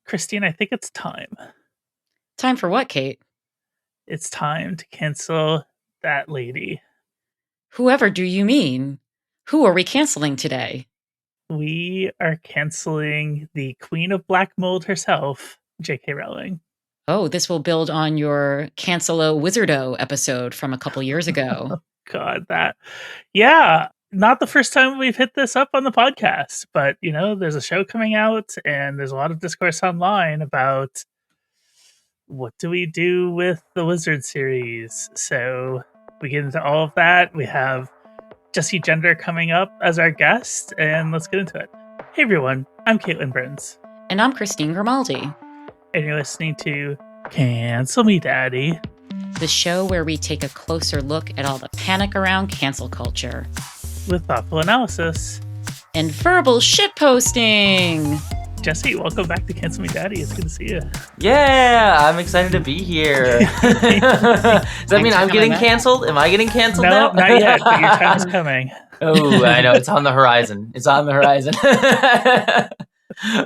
Christine, I think it's time. Time for what, Kate? It's time to cancel that lady. Whoever do you mean? Who are we canceling today? We are canceling the Queen of Black Mold herself, J.K. Rowling. Oh, this will build on your Cancelo Wizardo episode from a couple years ago. God, that. Yeah, not the first time we've hit this up on the podcast, but, there's a show coming out and there's a lot of discourse online about what do we do with the Wizard series. So we get into all of that. We have Jessie Gender coming up as our guest, and let's get into it. Hey everyone, I'm Katelyn Burns. And I'm Christine Grimaldi. And you're listening to Cancel Me Daddy, the show where we take a closer look at all the panic around cancel culture. With thoughtful analysis. And verbal shitposting. Jessie, welcome back to Cancel Me Daddy. It's good to see you. Yeah, I'm excited to be here. Does that mean I'm getting canceled? Am I getting canceled now? No, not yet, but your time is coming. Oh, I know. It's on the horizon.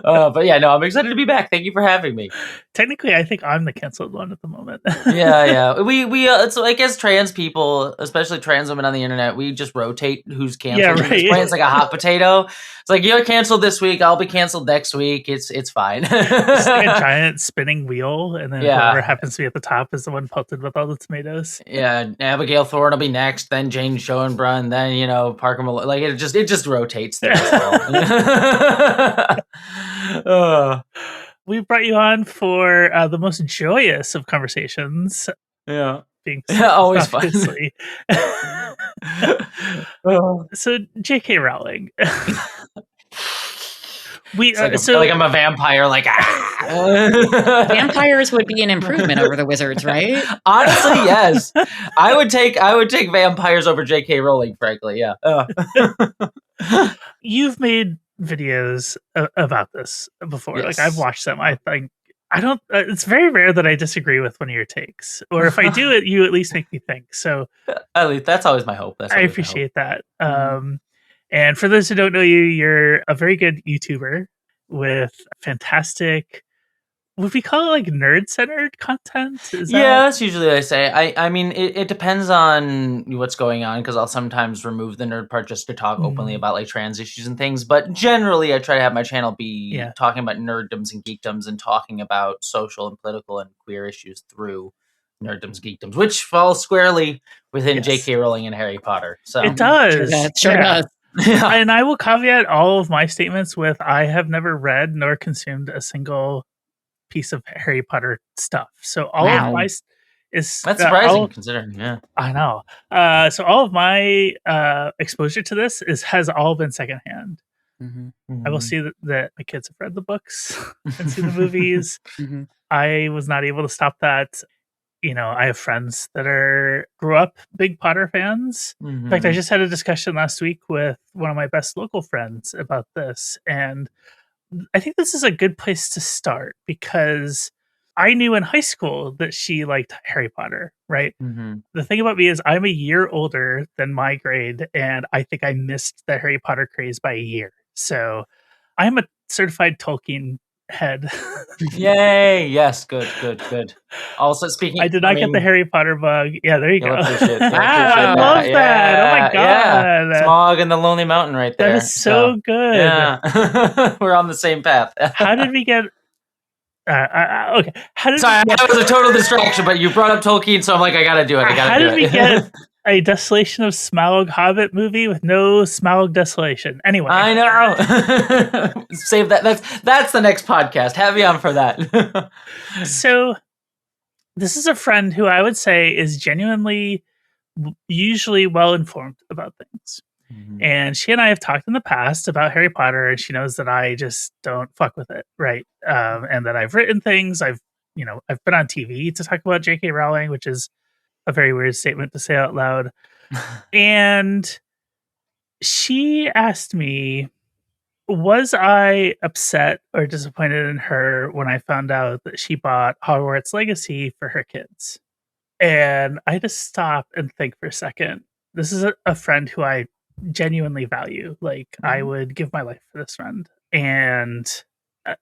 But yeah, no, I'm excited to be back. Thank you for having me. Technically, I think I'm the canceled one at the moment. yeah. We it's like as trans people, especially trans women on the internet, we just rotate who's canceled. Yeah, right. It's like a hot potato. It's like you're canceled this week, I'll be canceled next week. It's fine. It's like a giant spinning wheel, and then whoever happens to be at the top is the one pelted with all the tomatoes. Yeah, Abigail Thorne will be next, then Jane Schoenbrunn, and then Parker Malone. Like it just rotates there as well. We brought you on for the most joyous of conversations. Yeah. Being always fun. So, J.K. Rowling. It's like I'm a vampire. Vampires would be an improvement over the wizards, right? Honestly, yes. I would take vampires over J.K. Rowling, frankly. Yeah. You've made videos about this before. Yes. Like I've watched them. I don't. It's very rare that I disagree with one of your takes, or if I do it, you at least make me think. So at least that's always my hope. I appreciate that. And for those who don't know you, you're a very good YouTuber with fantastic. Would we call it like nerd-centered content? That's usually what I say. I mean, it depends on what's going on, because I'll sometimes remove the nerd part just to talk openly about like trans issues and things. But generally, I try to have my channel be talking about nerddoms and geekdoms and talking about social and political and queer issues through nerddoms, geekdoms, which falls squarely within J.K. Rowling and Harry Potter. So it does. Sure does. Yeah. And I will caveat all of my statements with I have never read nor consumed a single piece of Harry Potter stuff. So all of my that's surprising considering. Yeah, I know. So all of my exposure to this has all been secondhand. I will see that my kids have read the books and seen the movies. I was not able to stop that. I have friends that grew up big Potter fans. In fact, I just had a discussion last week with one of my best local friends about this, and I think this is a good place to start because I knew in high school that she liked Harry Potter, right? The thing about me is I'm a year older than my grade, and I think I missed the Harry Potter craze by a year. So I'm a certified Tolkien head. Yay! Yes, good. Also, speaking, I did not get the Harry Potter bug. Yeah, there you go. Appreciate I love that. Oh my god! Yeah. Smog and the Lonely Mountain, right there. That is so good. Yeah, we're on the same path. How did we get? Okay. That was a total distraction, but you brought up Tolkien, so I'm like, I gotta do it. How did we get a Desolation of Smaug Hobbit movie with no Smaug Desolation? Anyway, I know. Save that. That's the next podcast. Have me on for that. So, this is a friend who I would say is genuinely, usually well informed about things. And she and I have talked in the past about Harry Potter, and she knows that I just don't fuck with it, right? And that I've written things. I've been on TV to talk about J.K. Rowling, which is a very weird statement to say out loud. And she asked me, was I upset or disappointed in her when I found out that she bought Hogwarts Legacy for her kids? And I had to stop and think for a second. This is a friend who I genuinely value. Like, I would give my life for this friend. And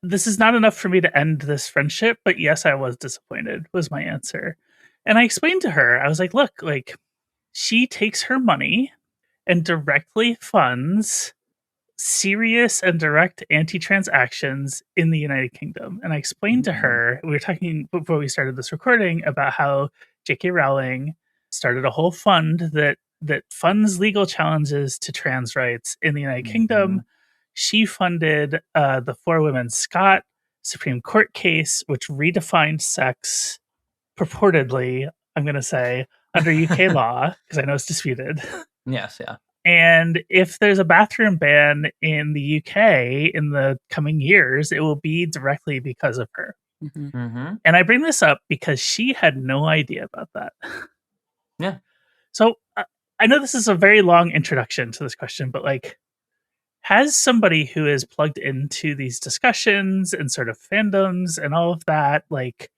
this is not enough for me to end this friendship, but yes, I was disappointed, was my answer. And I explained to her, I was like, look, like, she takes her money and directly funds serious and direct anti-trans in the United Kingdom. And I explained to her, we were talking before we started this recording about how J.K. Rowling started a whole fund that funds legal challenges to trans rights in the United Kingdom. She funded the 4 Women Scott Supreme Court case, which redefined sex purportedly, I'm going to say, under UK law, because I know it's disputed. Yes, yeah. And if there's a bathroom ban in the UK in the coming years, it will be directly because of her. And I bring this up because she had no idea about that. Yeah. So I know this is a very long introduction to this question, but like, has somebody who is plugged into these discussions and sort of fandoms and all of that, like,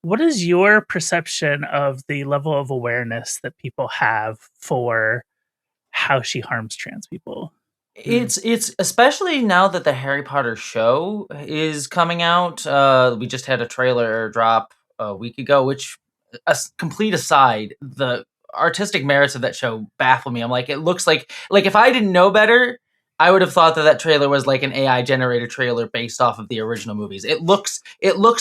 what is your perception of the level of awareness that people have for how she harms trans people? It's especially now that the Harry Potter show is coming out. We just had a trailer drop a week ago, which, a complete aside, the artistic merits of that show baffle me. I'm like, it looks like if I didn't know better, I would have thought that trailer was like an AI generated trailer based off of the original movies. It looks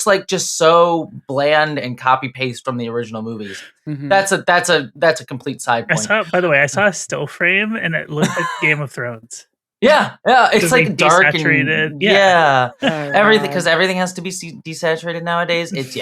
like just so bland and copy paste from the original movies. That's a complete side point. By the way, I saw a still frame and it looked like Game of Thrones. Yeah, it's like dark and everything, because everything has to be desaturated nowadays. It's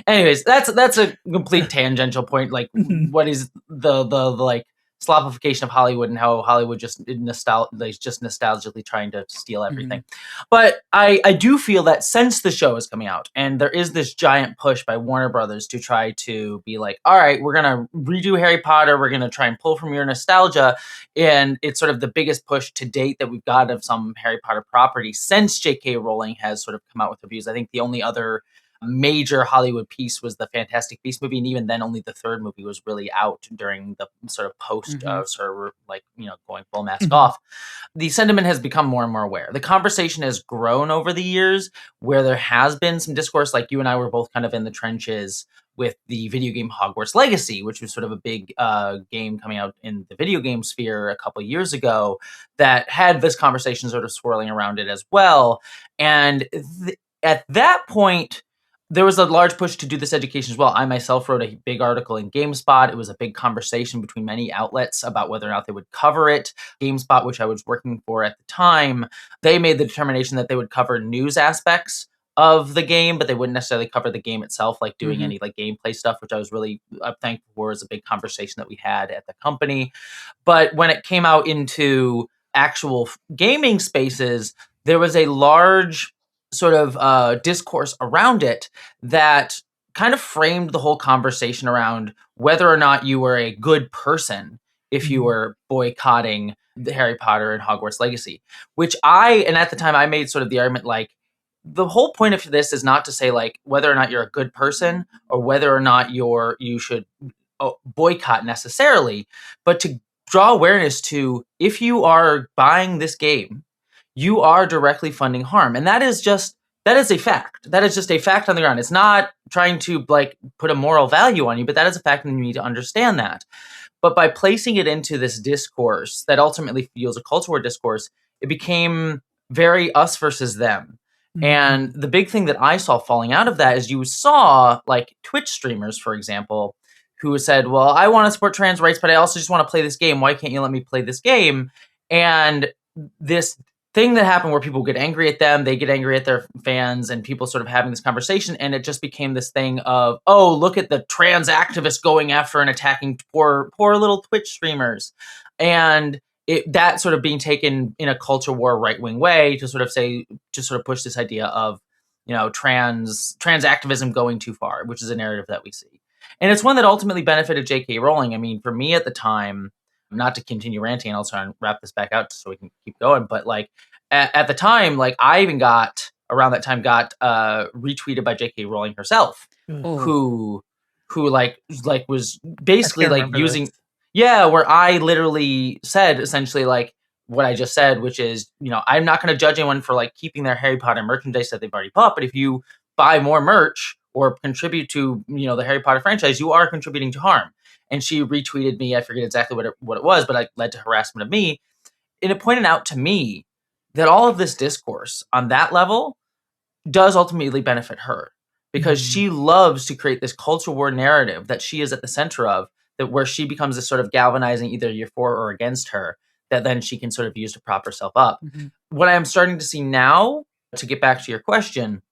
Anyways, that's a complete tangential point. Like, what is the like slopification of Hollywood and how Hollywood just nostalgically trying to steal everything. But I do feel that since the show is coming out and there is this giant push by Warner Brothers to try to be like, all right, we're going to redo Harry Potter. We're going to try and pull from your nostalgia. And it's sort of the biggest push to date that we've got of some Harry Potter property since J.K. Rowling has sort of come out with reviews. I think the only other major Hollywood piece was the Fantastic Beasts movie, and even then only the 3rd movie was really out during the sort of post of sort of like, going full mask off. The sentiment has become more and more aware. The conversation has grown over the years, where there has been some discourse, like you and I were both kind of in the trenches with the video game Hogwarts Legacy, which was sort of a big game coming out in the video game sphere a couple years ago that had this conversation sort of swirling around it as well. And at that point, there was a large push to do this education as well. I myself wrote a big article in GameSpot. It was a big conversation between many outlets about whether or not they would cover it. GameSpot, which I was working for at the time, they made the determination that they would cover news aspects of the game, but they wouldn't necessarily cover the game itself, like doing any like gameplay stuff, which I was really thankful for. As a big conversation that we had at the company. But when it came out into actual gaming spaces, there was a large sort of discourse around it that kind of framed the whole conversation around whether or not you were a good person if you were boycotting the Harry Potter and Hogwarts Legacy, which and at the time I made sort of the argument, like, the whole point of this is not to say like whether or not you're a good person or whether or not you should boycott necessarily, but to draw awareness to, if you are buying this game, you are directly funding harm. And that is a fact. That is just a fact on the ground. It's not trying to like put a moral value on you, but that is a fact, and you need to understand that. But by placing it into this discourse that ultimately feels a culture war discourse, it became very us versus them. And the big thing that I saw falling out of that is you saw like Twitch streamers, for example, who said, well, I want to support trans rights, but I also just want to play this game. Why can't you let me play this game? And this thing that happened where people get angry at them, they get angry at their fans, and people sort of having this conversation. And it just became this thing of, oh, look at the trans activists going after and attacking poor little Twitch streamers. And that sort of being taken in a culture war right-wing way to sort of push this idea of, trans activism going too far, which is a narrative that we see. And it's one that ultimately benefited J.K. Rowling. I mean, for me at the time, not to continue ranting, I'll try and wrap this back out so we can keep going. But like at the time, like I even got retweeted by J.K. Rowling herself, who was basically like using, where I literally said essentially like, what I just said, which is, I'm not going to judge anyone for like keeping their Harry Potter merchandise that they've already bought, but if you buy more merch or contribute to, the Harry Potter franchise, you are contributing to harm. And she retweeted me. I forget exactly what it was, but it led to harassment of me. And it pointed out to me that all of this discourse on that level does ultimately benefit her, because she loves to create this culture war narrative that she is at the center of, that where she becomes this sort of galvanizing either you're for or against her, that then she can sort of use to prop herself up. What I am starting to see now, to get back to your question,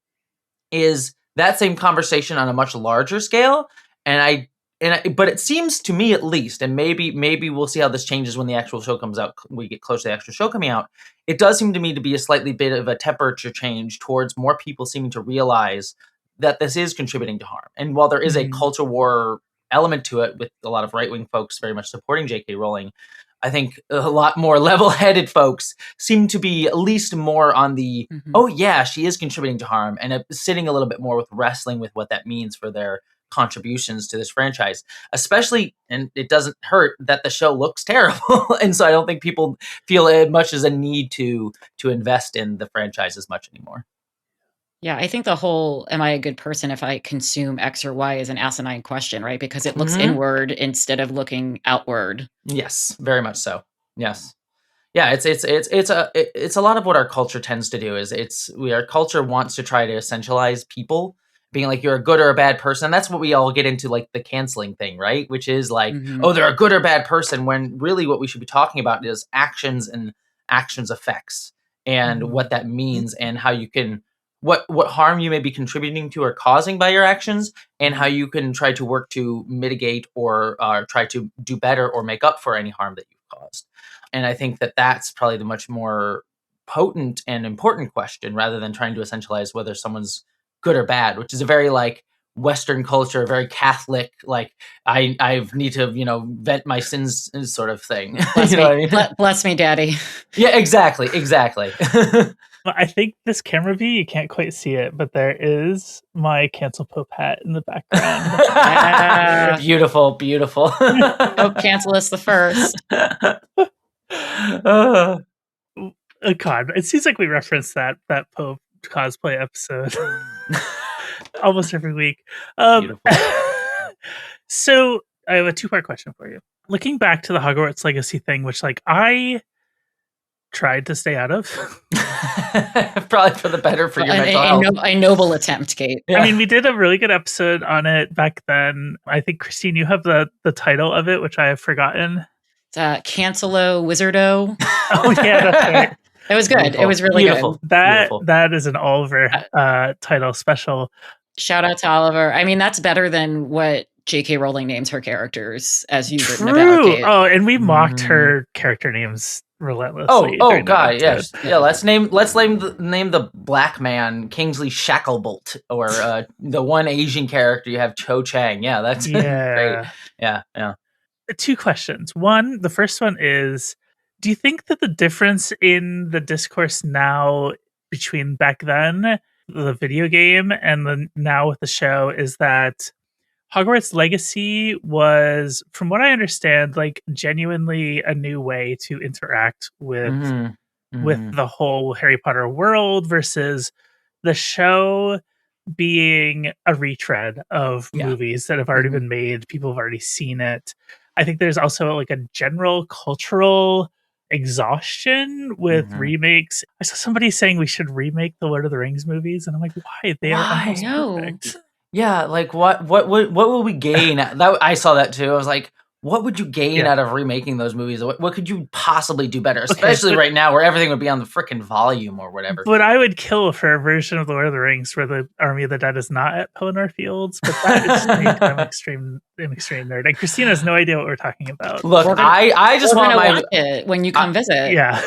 is that same conversation on a much larger scale. But it seems to me, at least, and maybe we'll see how this changes when the actual show comes out, we get close to the actual show coming out. It does seem to me to be a slightly bit of a temperature change towards more people seeming to realize that this is contributing to harm. And while there is a culture war element to it, with a lot of right-wing folks very much supporting J.K. Rowling, I think a lot more level-headed folks seem to be at least more on the, oh yeah, she is contributing to harm, and sitting a little bit more with wrestling with what that means for their contributions to this franchise, especially, and it doesn't hurt that the show looks terrible. And so I don't think people feel as much as a need to invest in the franchise as much anymore. Yeah, I think the whole, am I a good person if I consume X or Y, is an asinine question, right? Because it looks inward instead of looking outward. Yes, very much so. Yes. Yeah, it's a lot of what our culture tends to do. Is our culture wants to try to essentialize people, being like, you're a good or a bad person. That's what we all get into, like the canceling thing, right? Which is like, oh, they're a good or bad person, when really what we should be talking about is actions and actions effects, and what that means, and how you can, what harm you may be contributing to or causing by your actions, and how you can try to work to mitigate or try to do better or make up for any harm that you've caused. And I think that that's probably the much more potent and important question, rather than trying to essentialize whether someone's good or bad, which is a very like Western culture, very Catholic, like I need to, vent my sins sort of thing. Bless me, what I mean? Bless me, Daddy. Yeah, exactly. I think this camera view, you can't quite see it, but there is my Cancel Pope hat in the background. Beautiful. Pope Cancel us the first. God, it seems like we reference that Pope cosplay episode almost every week. So I have a 2-part question for you. Looking back to the Hogwarts Legacy thing, which like I tried to stay out of, probably for the better for your mental health. A noble attempt, Kate. Yeah. I mean, we did a really good episode on it back then. I think, Christine, you have the title of it, which I have forgotten. Cancelo Wizardo. Oh yeah, that's right. It was good. Beautiful. It was really good. That is an Oliver title special. Shout out to Oliver. I mean, that's better than what J.K. Rowling names her characters, as you've written about, Kate. Oh, and we mocked her character names relentlessly. Oh, God, yes. Yeah, let's name the black man Kingsley Shacklebolt, or the one Asian character you have, Cho Chang. Yeah, that's great. Yeah. 2 questions. The first one is, do you think that the difference in the discourse now between back then, the video game, and now with the show, is that Hogwarts Legacy was, from what I understand, like genuinely a new way to interact with the whole Harry Potter world, versus the show being a retread of movies that have already been made. People have already seen it. I think there's also like a general cultural exhaustion with remakes. I saw somebody saying we should remake the Lord of the Rings movies, and I'm like, why? They are almost perfect. Yeah, like what will we gain? I saw that too. I was like, what would you gain out of remaking those movies? What could you possibly do better? Especially right now, where everything would be on the frickin' volume or whatever. But I would kill for a version of the Lord of the Rings where the Army of the Dead is not at Pelennor Fields. But that is I'm an extreme nerd. And Christina has no idea what we're talking about. Look, I just want watch it when you come visit. Yeah,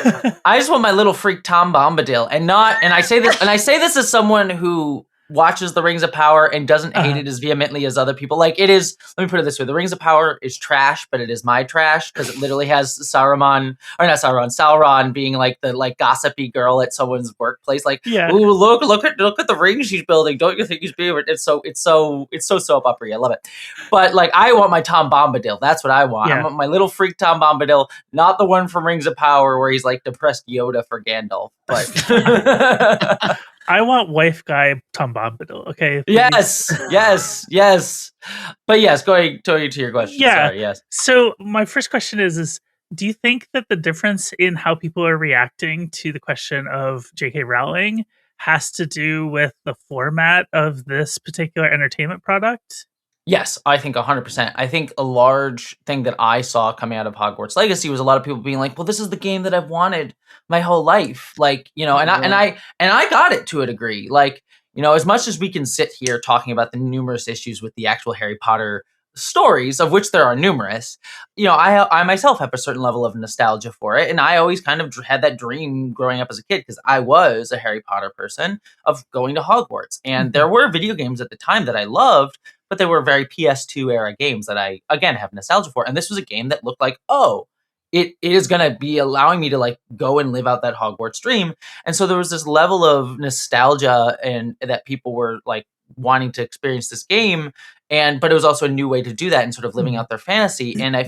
I just want my little freak Tom Bombadil, and I say this as someone who watches The Rings of Power and doesn't hate it as vehemently as other people. Like, it is, let me put it this way, The Rings of Power is trash, but it is my trash, because it literally has Sauron being like the like gossipy girl at someone's workplace, like, ooh, look at the rings she's building, don't you think he's being, it's so soap opera. I love it. But like, I want my Tom Bombadil, that's what I want. I want my little freak Tom Bombadil, not the one from Rings of Power where he's like depressed Yoda for Gandalf, but I want wife guy Tom Bombadil. Okay. Please. Yes. But yes, going to your question. Yeah. Sorry, yes. So my first question is, do you think that the difference in how people are reacting to the question of J.K. Rowling has to do with the format of this particular entertainment product? Yes, I think 100%. I think a large thing that I saw coming out of Hogwarts Legacy was a lot of people being like, "Well, this is the game that I've wanted my whole life." Like, you know, and I got it to a degree. Like, you know, as much as we can sit here talking about the numerous issues with the actual Harry Potter stories, of which there are numerous, you know, I myself have a certain level of nostalgia for it, and I always kind of had that dream growing up as a kid, because I was a Harry Potter person, of going to Hogwarts, and there were video games at the time that I loved, but they were very PS2 era games that I, again, have nostalgia for. And this was a game that looked like, oh, it is going to be allowing me to like go and live out that Hogwarts dream. And so there was this level of nostalgia and that people were like wanting to experience this game. But it was also a new way to do that and sort of living out their fantasy. And I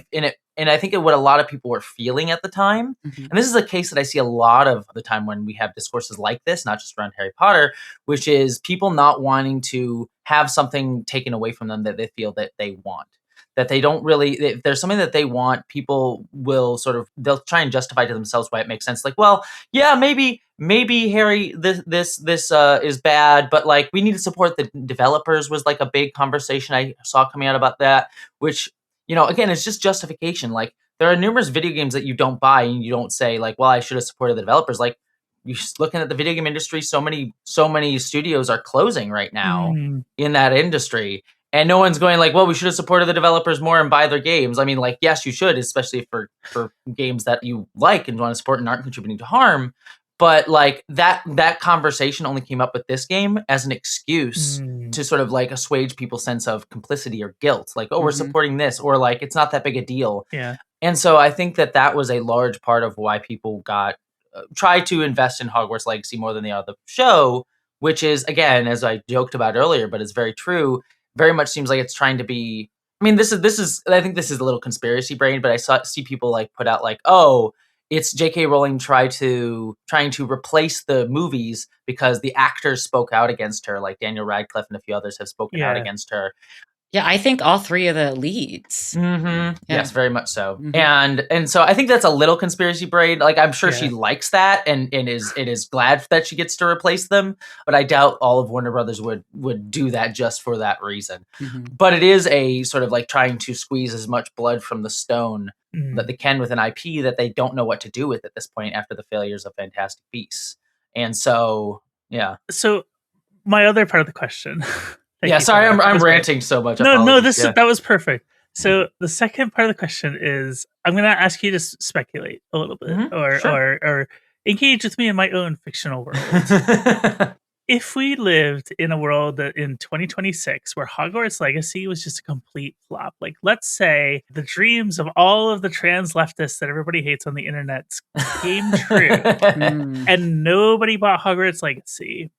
think what a lot of people were feeling at the time, and this is a case that I see a lot of the time when we have discourses like this, not just around Harry Potter, which is people not wanting to have something taken away from them that they feel that they want. That they don't really, if there's something that they want, people will they'll try and justify to themselves why it makes sense. Like, well, yeah, maybe Harry, this is bad, but like, we need to support the developers was like a big conversation I saw coming out about that, which, you know, again, it's just justification. Like, there are numerous video games that you don't buy and you don't say like, well, I should have supported the developers. Like, you're looking at the video game industry, so many studios are closing right now in that industry. And no one's going like, well, we should have supported the developers more and buy their games. I mean, like, yes, you should, especially for games that you like and want to support and aren't contributing to harm. But like that conversation only came up with this game as an excuse to sort of like assuage people's sense of complicity or guilt. Like, oh, we're supporting this, or like, it's not that big a deal. Yeah. And so I think that was a large part of why people tried to invest in Hogwarts Legacy more than the other show, which is, again, as I joked about earlier, but it's very true, very much seems like it's trying to be, I mean, this is I think this is a little conspiracy brain, but I see people like put out like, oh, it's J.K. Rowling trying to replace the movies because the actors spoke out against her, like Daniel Radcliffe and a few others have spoken out against her. Yeah, I think all three of the leads. Yeah. Yes, very much so. And so I think that's a little conspiracy brain. Like, I'm sure she likes that and is glad that she gets to replace them, but I doubt all of Warner Brothers would do that just for that reason. But it is a sort of like trying to squeeze as much blood from the stone that they can with an IP that they don't know what to do with at this point after the failures of Fantastic Beasts. And so, yeah. So my other part of the question. Sorry, I'm ranting so much. No, that was perfect. So the second part of the question is, I'm going to ask you to speculate a little bit, or engage with me in my own fictional world. If we lived in a world that in 2026 where Hogwarts Legacy was just a complete flop, like let's say the dreams of all of the trans leftists that everybody hates on the internet came true, and nobody bought Hogwarts Legacy,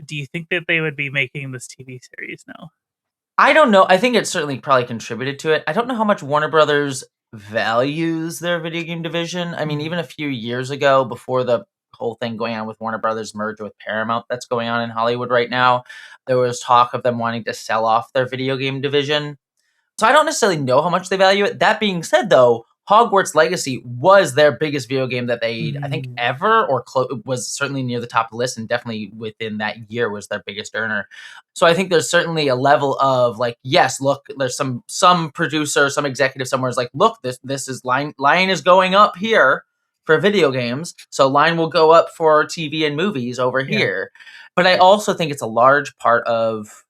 do you think that they would be making this TV series now? I don't know. I think it certainly probably contributed to it. I don't know how much Warner Brothers values their video game division. I mean, even a few years ago, before the whole thing going on with Warner Brothers merger with Paramount that's going on in Hollywood right now, there was talk of them wanting to sell off their video game division. So I don't necessarily know how much they value it. That being said, though, Hogwarts Legacy was their biggest video game that they, I think, ever, or was certainly near the top of the list, and definitely within that year was their biggest earner. So I think there's certainly a level of like, yes, look, there's some producer, some executive somewhere is like, look, this is line is going up here for video games, so line will go up for TV and movies over here. But I also think it's a large part of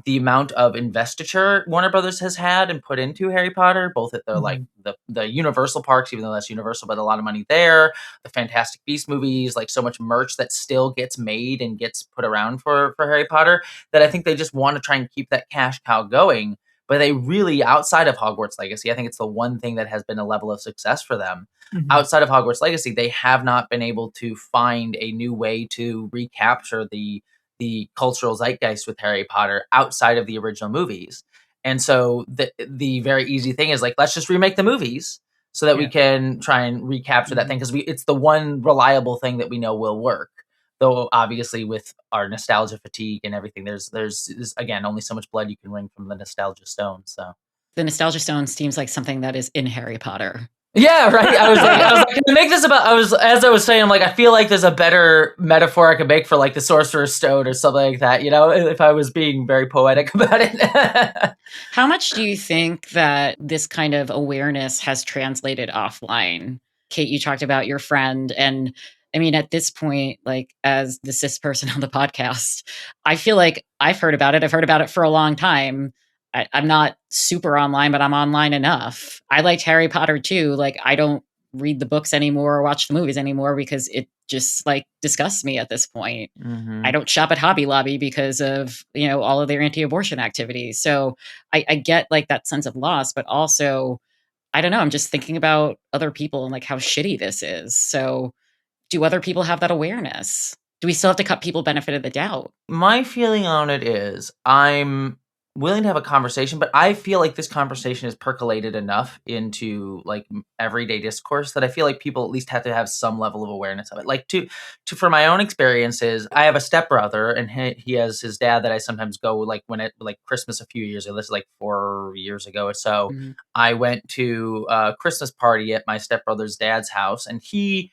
the amount of investiture Warner Brothers has had and put into Harry Potter, both at the like the Universal parks, even though that's Universal, but a lot of money there, the Fantastic Beasts movies, like so much merch that still gets made and gets put around for Harry Potter, that I think they just want to try and keep that cash cow going. But they really, outside of Hogwarts Legacy, I think it's the one thing that has been a level of success for them. Outside of Hogwarts Legacy, they have not been able to find a new way to recapture the cultural zeitgeist with Harry Potter outside of the original movies. And so the very easy thing is like, let's just remake the movies so that we can try and recapture that thing, because it's the one reliable thing that we know will work. Though obviously with our nostalgia fatigue and everything, there's again only so much blood you can wring from the nostalgia stone. So the nostalgia stone seems like something that is in Harry Potter. Yeah, right. I was like, can I make this about? As I was saying, I'm like, I feel like there's a better metaphor I could make for like the Sorcerer's Stone or something like that. You know, if I was being very poetic about it. How much do you think that this kind of awareness has translated offline? Kate, you talked about your friend, and I mean, at this point, like as the cis person on the podcast, I feel like I've heard about it. I've heard about it for a long time. I'm not super online, but I'm online enough. I liked Harry Potter too. Like, I don't read the books anymore or watch the movies anymore because it just like disgusts me at this point. I don't shop at Hobby Lobby because of, you know, all of their anti-abortion activities. So I get like that sense of loss, but also, I don't know, I'm just thinking about other people and like how shitty this is. So do other people have that awareness? Do we still have to cut people benefit of the doubt? My feeling on it is I'm willing to have a conversation, but I feel like this conversation is percolated enough into like everyday discourse that I feel like people at least have to have some level of awareness of it. Like to for my own experiences, I have a stepbrother and he has his dad that I sometimes go like when it like Christmas a few years ago. This is like 4 years ago or so. I went to a Christmas party at my stepbrother's dad's house, and he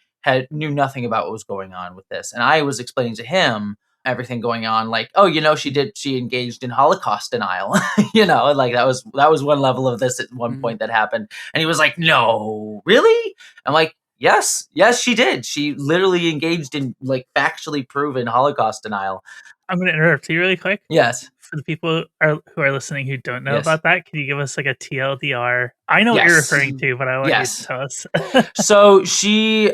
knew nothing about what was going on with this, and I was explaining to him everything going on, like, oh, you know, she engaged in Holocaust denial. You know, like that was one level of this at one point that happened. And he was like, no, really? I'm like, yes, she did. She literally engaged in like factually proven Holocaust denial. I'm going to interrupt you really quick. Yes. For the people who are listening who don't know about that, can you give us like a TLDR? I know what you're referring to, but I want you to tell us. So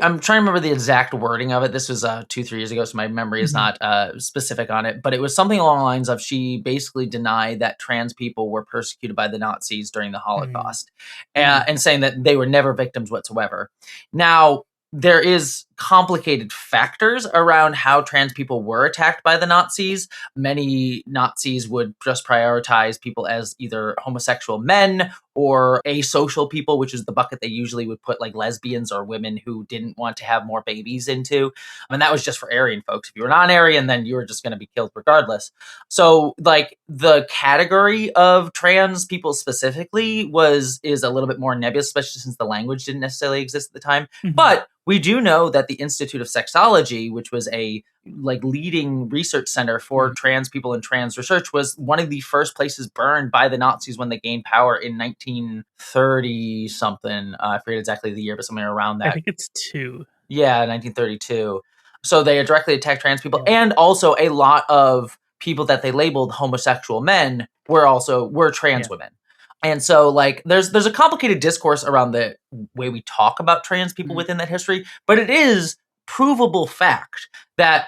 I'm trying to remember the exact wording of it. This was 2-3 years ago, so my memory is not specific on it, but it was something along the lines of she basically denied that trans people were persecuted by the Nazis during the Holocaust, and saying that they were never victims whatsoever. Now, there is complicated factors around how trans people were attacked by the Nazis. Many Nazis would just prioritize people as either homosexual men or asocial people, which is the bucket they usually would put like lesbians or women who didn't want to have more babies into. And that was just for Aryan folks. If you were non-Aryan, then you were just going to be killed regardless. So like the category of trans people specifically is a little bit more nebulous, especially since the language didn't necessarily exist at the time. But we do know that the Institute of Sexology, which was a like leading research center for trans people and trans research, was one of the first places burned by the Nazis when they gained power in 1930 something. I forget exactly the year, but somewhere around that. I think it's 2. Yeah, 1932. So they directly attacked trans people, and also a lot of people that they labeled homosexual men were trans women. And so like there's a complicated discourse around the way we talk about trans people within that history, but it is provable fact that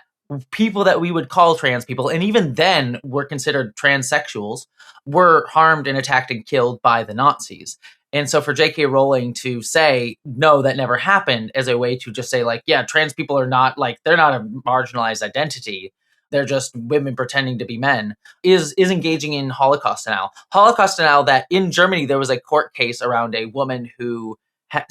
people that we would call trans people, and even then were considered transsexuals, were harmed and attacked and killed by the Nazis. And so for J.K. Rowling to say, no, that never happened, as a way to just say like, yeah, trans people are not like, they're not a marginalized identity, they're just women pretending to be men, is engaging in Holocaust denial. Holocaust denial that in Germany, there was a court case around a woman who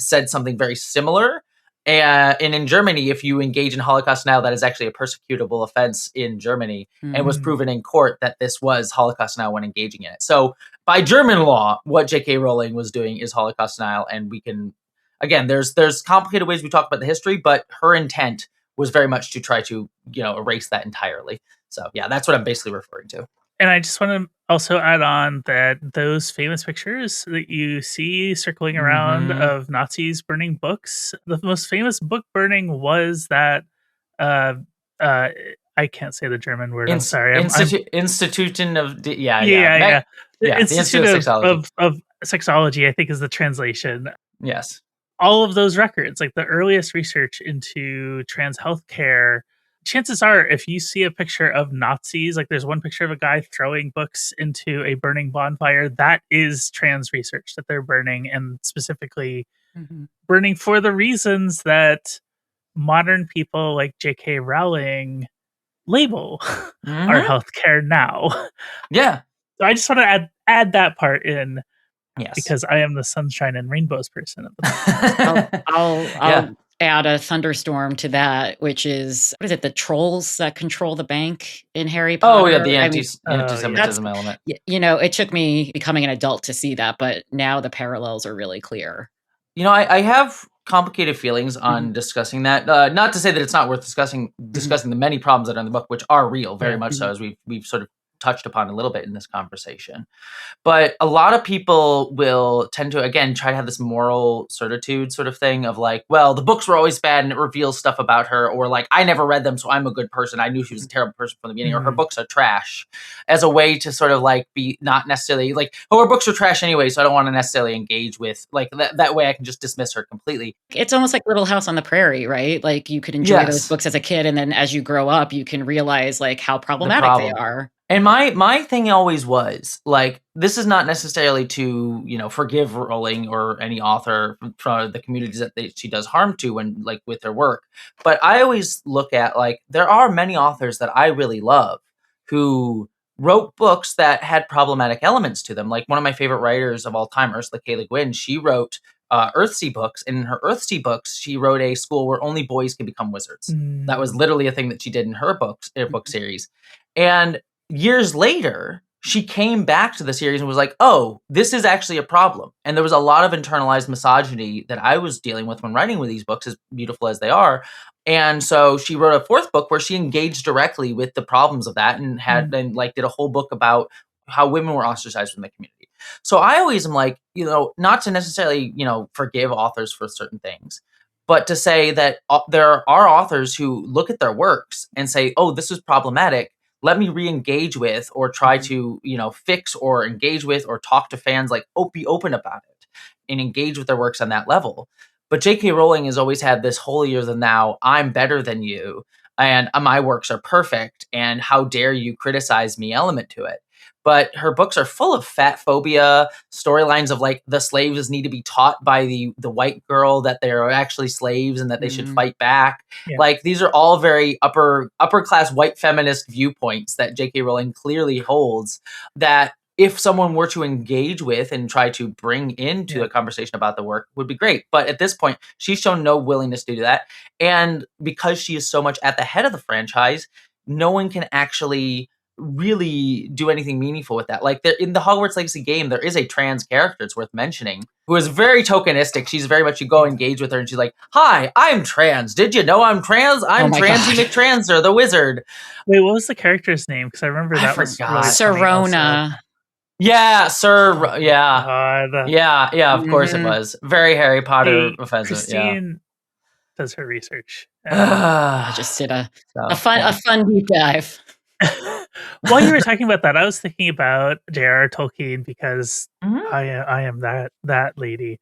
said something very similar. And in Germany, if you engage in Holocaust denial, that is actually a persecutable offense in Germany, and was proven in court that this was Holocaust denial when engaging in it. So by German law, what J.K. Rowling was doing is Holocaust denial. And we can, again, there's complicated ways we talk about the history, but her intent was very much to try to, erase that entirely. So yeah, that's what I'm basically referring to. And I just want to also add on that those famous pictures that you see circling around of Nazis burning books, the most famous book burning was that I I can't say the German word. I'm sorry. Institution of The Institute of Sexology. Of Sexology, I think, is the translation. Yes. All of those records, like the earliest research into trans healthcare, chances are, if you see a picture of Nazis, like there's one picture of a guy throwing books into a burning bonfire, that is trans research that they're burning, and specifically burning for the reasons that modern people like J.K. Rowling label our healthcare now. Yeah. So I just want to add that part in. Yes. Because I am the sunshine and rainbows person of the podcast. I'll add a thunderstorm to that, which is, what is it, the trolls that control the bank in Harry Potter? Oh, yeah, the anti-Semitism element. You know, it took me becoming an adult to see that, but now the parallels are really clear. You know, I have complicated feelings on discussing that. Not to say that it's not worth discussing the many problems that are in the book, which are real, very much so, as we've sort of touched upon a little bit in this conversation. But a lot of people will tend to, again, try to have this moral certitude sort of thing of like, well, the books were always bad and it reveals stuff about her, or like, I never read them, so I'm a good person. I knew she was a terrible person from the beginning, or her books are trash, as a way to sort of like be not necessarily like, oh, her books are trash anyway, so I don't want to necessarily engage with, like, that way I can just dismiss her completely. It's almost like Little House on the Prairie, right? Like you could enjoy those books as a kid, and then as you grow up, you can realize like how problematic they are. And my thing always was, like, this is not necessarily to, you know, forgive Rowling or any author from the communities that she does harm to when, like, with their work. But I always look at, like, there are many authors that I really love who wrote books that had problematic elements to them. Like, one of my favorite writers of all time, Ursula K. Le Guin, she wrote Earthsea books. And in her Earthsea books, she wrote a school where only boys can become wizards. That was literally a thing that she did in her book series. And years later, she came back to the series and was like, oh, this is actually a problem. And there was a lot of internalized misogyny that I was dealing with when writing with these books, as beautiful as they are. And so she wrote a fourth book where she engaged directly with the problems of that and did a whole book about how women were ostracized from the community. So I always am like, you know, not to necessarily, you know, forgive authors for certain things, but to say that there are authors who look at their works and say, oh, this is problematic. Let me re-engage with, or try to, you know, fix or engage with, or talk to fans, like, be open about it and engage with their works on that level. But J.K. Rowling has always had this holier than thou, I'm better than you, and my works are perfect, and how dare you criticize me element to it. But her books are full of fat phobia, storylines of like the slaves need to be taught by the white girl that they're actually slaves and that they should fight back. Yeah. Like, these are all very upper class white feminist viewpoints that J.K. Rowling clearly holds, that if someone were to engage with and try to bring into a conversation about the work, would be great. But at this point, she's shown no willingness to do that. And because she is so much at the head of the franchise, no one can actually really do anything meaningful with that. Like, in the Hogwarts Legacy game, there is a trans character, it's worth mentioning, who is very tokenistic. She's very much, you go engage with her and she's like, hi, I'm trans. Did you know I'm trans? I'm Transy McTranser, the wizard. Wait, what was the character's name? Because I remember that was really Serona. Yeah, Sir. Yeah, of course it was. Very Harry Potter offensive. Christine does her research. I just did a fun deep dive. While you were talking about that, I was thinking about J.R.R. Tolkien, because I am that lady.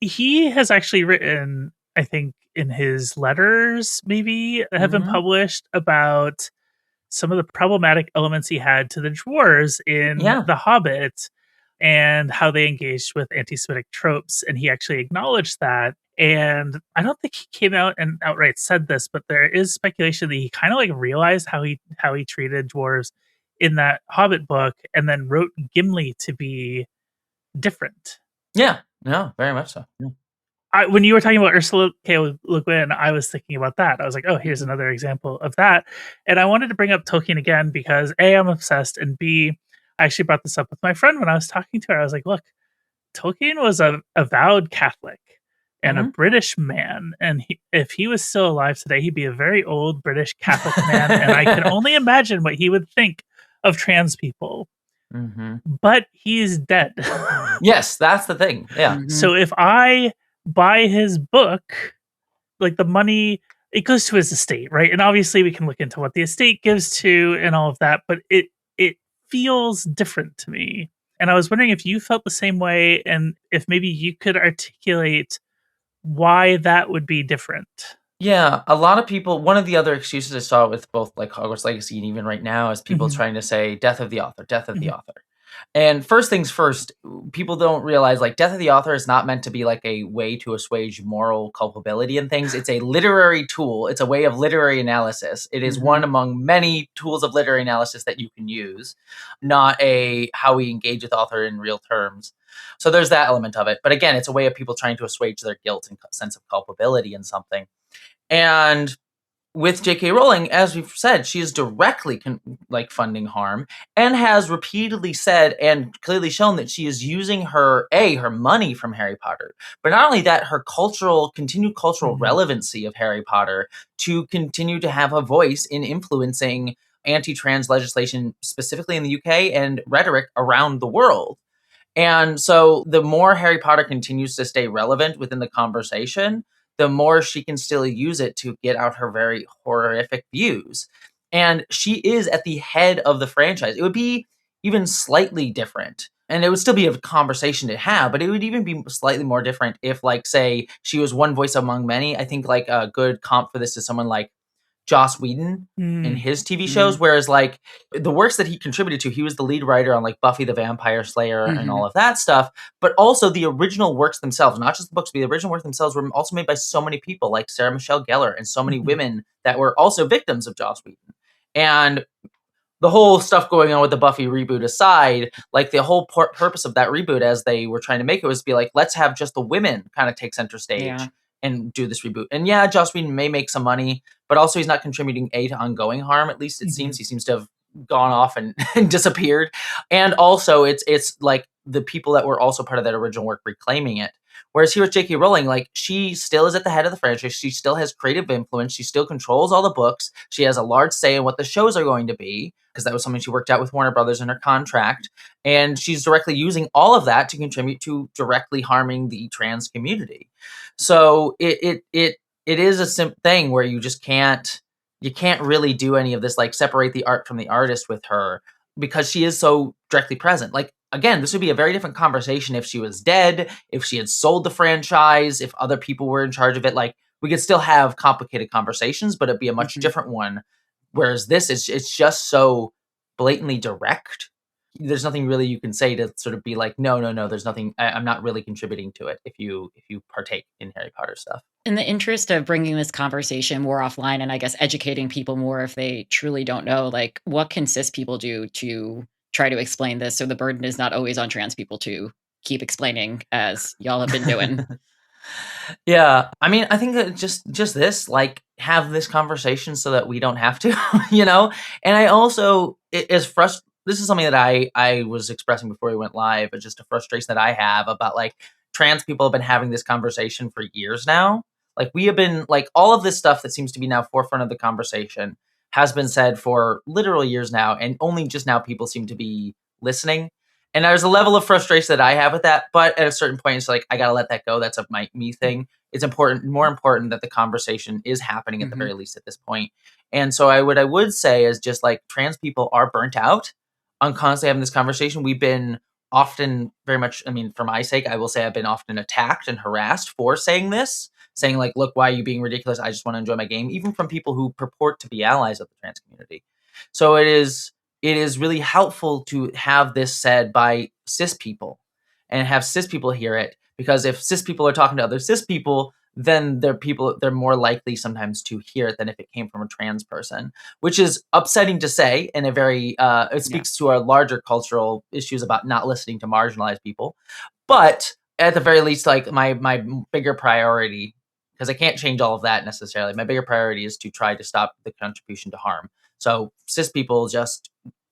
He has actually written, I think, in his letters, maybe have been published, about some of the problematic elements he had to the dwarves in The Hobbit, and how they engaged with anti-Semitic tropes, and he actually acknowledged that. And I don't think he came out and outright said this, but there is speculation that he kind of like realized how he treated dwarves in that Hobbit book, and then wrote Gimli to be different. Yeah, no, very much so. Yeah. When you were talking about Ursula K. Le Guin, I was thinking about that. I was like, oh, here's another example of that. And I wanted to bring up Tolkien again because A, I'm obsessed, and B, I actually brought this up with my friend when I was talking to her. I was like, look, Tolkien was a avowed Catholic and a British man. And if he was still alive today, he'd be a very old British Catholic man. And I can only imagine what he would think of trans people. But he's dead. Yes, that's the thing. Yeah. So if I buy his book, like, the money it goes to his estate, right? And obviously we can look into what the estate gives to and all of that, but it feels different to me. And I was wondering if you felt the same way, and if maybe you could articulate why that would be different. Yeah, a lot of people, one of the other excuses I saw with both like Hogwarts Legacy and even right now is people trying to say death of the author, death of the author. And first things first, people don't realize like death of the author is not meant to be like a way to assuage moral culpability and things. It's a literary tool. It's a way of literary analysis. It is one among many tools of literary analysis that you can use, not a how we engage with author in real terms. So there's that element of it. But again, it's a way of people trying to assuage their guilt and sense of culpability in something. And with J.K. Rowling, as we've said, she is directly funding harm and has repeatedly said and clearly shown that she is using her money from Harry Potter, but not only that, her continued cultural relevancy of Harry Potter to continue to have a voice in influencing anti-trans legislation, specifically in the UK, and rhetoric around the world. And so the more Harry Potter continues to stay relevant within the conversation, the more she can still use it to get out her very horrific views. And she is at the head of the franchise. It would be even slightly different. And it would still be a conversation to have, but it would even be slightly more different if, like, say, she was one voice among many. I think, like, a good comp for this is someone like Joss Whedon in his TV shows, whereas like the works that he contributed to, he was the lead writer on like Buffy the Vampire Slayer and all of that stuff, but also the original works themselves, not just the books, but the original works themselves were also made by so many people like Sarah Michelle Gellar and so many women that were also victims of Joss Whedon. And the whole stuff going on with the Buffy reboot aside, like the whole purpose of that reboot as they were trying to make it was to be like, let's have just the women kind of take center stage and do this reboot. And yeah, Joss Whedon may make some money, but also he's not contributing to ongoing harm. At least it seems. He seems to have gone off and disappeared. And also it's like the people that were also part of that original work reclaiming it. Whereas here with J.K. Rowling, like she still is at the head of the franchise. She still has creative influence. She still controls all the books. She has a large say in what the shows are going to be, because that was something she worked out with Warner Brothers in her contract. And she's directly using all of that to contribute to directly harming the trans community. So it is a simple thing where you can't really do any of this, like separate the art from the artist with her, because she is so directly present. Like, again, this would be a very different conversation if she was dead, if she had sold the franchise, if other people were in charge of it. Like, we could still have complicated conversations, but it'd be a much different one. Whereas this is, it's just so blatantly direct. There's nothing really you can say to sort of be like, no, there's nothing, I'm not really contributing to it if you partake in Harry Potter stuff. In the interest of bringing this conversation more offline and I guess educating people more if they truly don't know, like what can cis people do to try to explain this so the burden is not always on trans people to keep explaining as y'all have been doing? Yeah, I mean, I think that just this, like, have this conversation so that we don't have to, you know? And I also, this is something that I was expressing before we went live, but just a frustration that I have about, like, trans people have been having this conversation for years now. Like, we have been, like, all of this stuff that seems to be now forefront of the conversation has been said for literal years now, and only just now people seem to be listening. And there's a level of frustration that I have with that, but at a certain point, it's like, I gotta let that go. That's a me thing. It's more important that the conversation is happening at the very least at this point. And so what I would say is just like trans people are burnt out on constantly having this conversation. We've been often very much, I mean, for my sake, I will say I've been often attacked and harassed for saying this, saying like, look, why are you being ridiculous? I just want to enjoy my game, even from people who purport to be allies of the trans community. So it is really helpful to have this said by cis people and have cis people hear it, because if cis people are talking to other cis people, then they're more likely sometimes to hear it than if it came from a trans person, which is upsetting to say in a very, it speaks to our larger cultural issues about not listening to marginalized people. But at the very least, like my bigger priority, because I can't change all of that necessarily, my bigger priority is to try to stop the contribution to harm. So cis people, just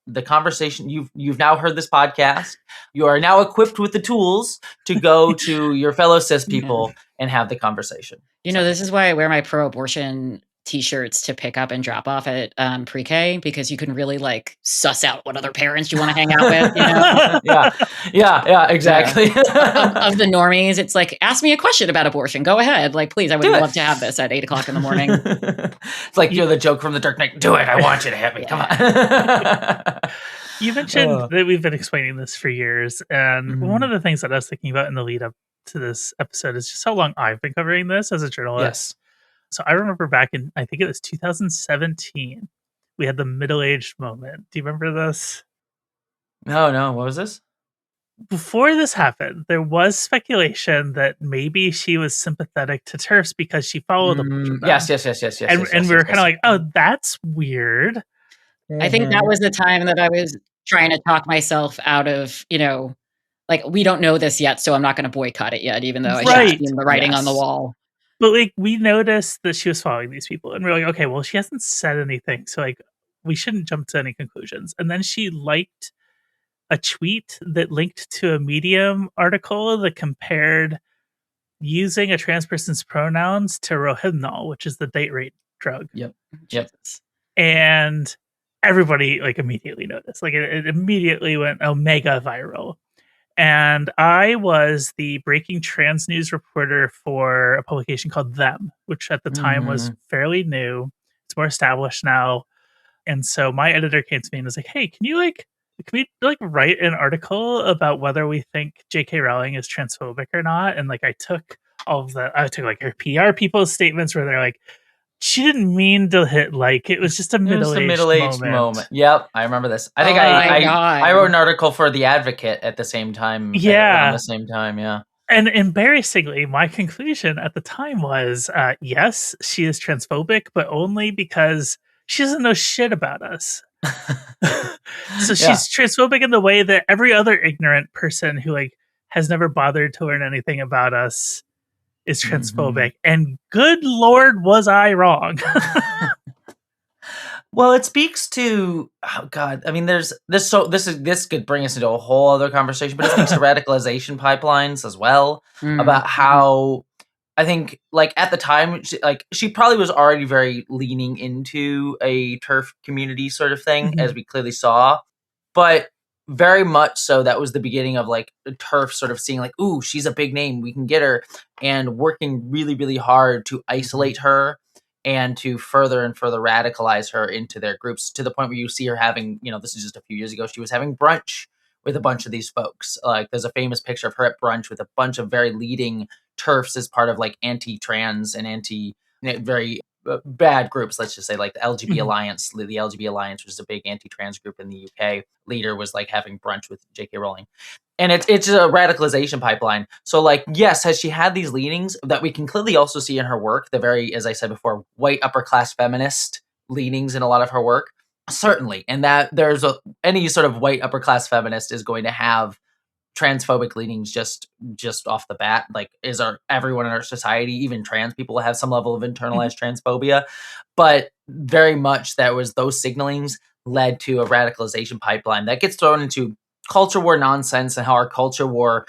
the conversation, you've now heard this podcast. You are now equipped with the tools to go to your fellow cis people and have the conversation. You know, this is why I wear my pro-abortion t-shirts to pick up and drop off at pre-K, because you can really like suss out what other parents you want to hang out with, you know? yeah, exactly. Of the normies, it's like, ask me a question about abortion, go ahead, like, please, I would love to have this at 8:00 in the morning. It's like you're the joke from The Dark Knight. Do it, I want you to hit me. Come on. You mentioned that we've been explaining this for years, and one of the things that I was thinking about in the lead up to this episode is just how long I've been covering this as a journalist. So I remember back in, I think it was 2017, we had the middle-aged moment. Do you remember this? No. What was this? Before this happened, there was speculation that maybe she was sympathetic to TERFs because she followed a bunch of them. Yes. And we were kind of like, oh, that's weird. I think that was the time that I was trying to talk myself out of, you know, like, we don't know this yet, so I'm not going to boycott it yet, even though I should see the writing on the wall. But like, we noticed that she was following these people, and we're like, okay, well, she hasn't said anything, so like, we shouldn't jump to any conclusions. And then she liked a tweet that linked to a Medium article that compared using a trans person's pronouns to Rohypnol, which is the date rape drug. Yep. And everybody like immediately noticed. Like it immediately went mega viral. And I was the breaking trans news reporter for a publication called Them, which at the time was fairly new. It's more established now. And so my editor came to me and was like, hey, can we write an article about whether we think J.K. Rowling is transphobic or not? And like, I took like her PR people's statements where they're like, she didn't mean to hit like, it was just a middle-aged moment. Yep, I remember this. I think I wrote an article for The Advocate at the same time. Around the same time, yeah. And embarrassingly, my conclusion at the time was, yes, she is transphobic, but only because she doesn't know shit about us. So she's transphobic in the way that every other ignorant person who like has never bothered to learn anything about us is transphobic. And good Lord, was I wrong. Well, it speaks to, oh God, I mean, there's this, so this could bring us into a whole other conversation, but it speaks to radicalization pipelines as well, about how I think, like, at the time, she probably was already very leaning into a TERF community sort of thing, as we clearly saw, but very much so that was the beginning of like TERF sort of seeing like, ooh, she's a big name, we can get her, and working really, really hard to isolate her and to further and further radicalize her into their groups, to the point where you see her having, you know, this is just a few years ago, she was having brunch with a bunch of these folks. Like, there's a famous picture of her at brunch with a bunch of very leading TERFs as part of like anti-trans and very bad groups, let's just say, like the LGB Alliance. The LGB Alliance was a big anti-trans group in the UK. Leader was like having brunch with J.K. Rowling. And it's a radicalization pipeline. So like, yes, has she had these leanings that we can clearly also see in her work, the very, as I said before, white upper class feminist leanings in a lot of her work? Certainly. And that there's any sort of white upper class feminist is going to have transphobic leanings just off the bat. Like, everyone in our society, even trans people, have some level of internalized transphobia, but very much that was those signalings led to a radicalization pipeline that gets thrown into culture war nonsense, and how our culture war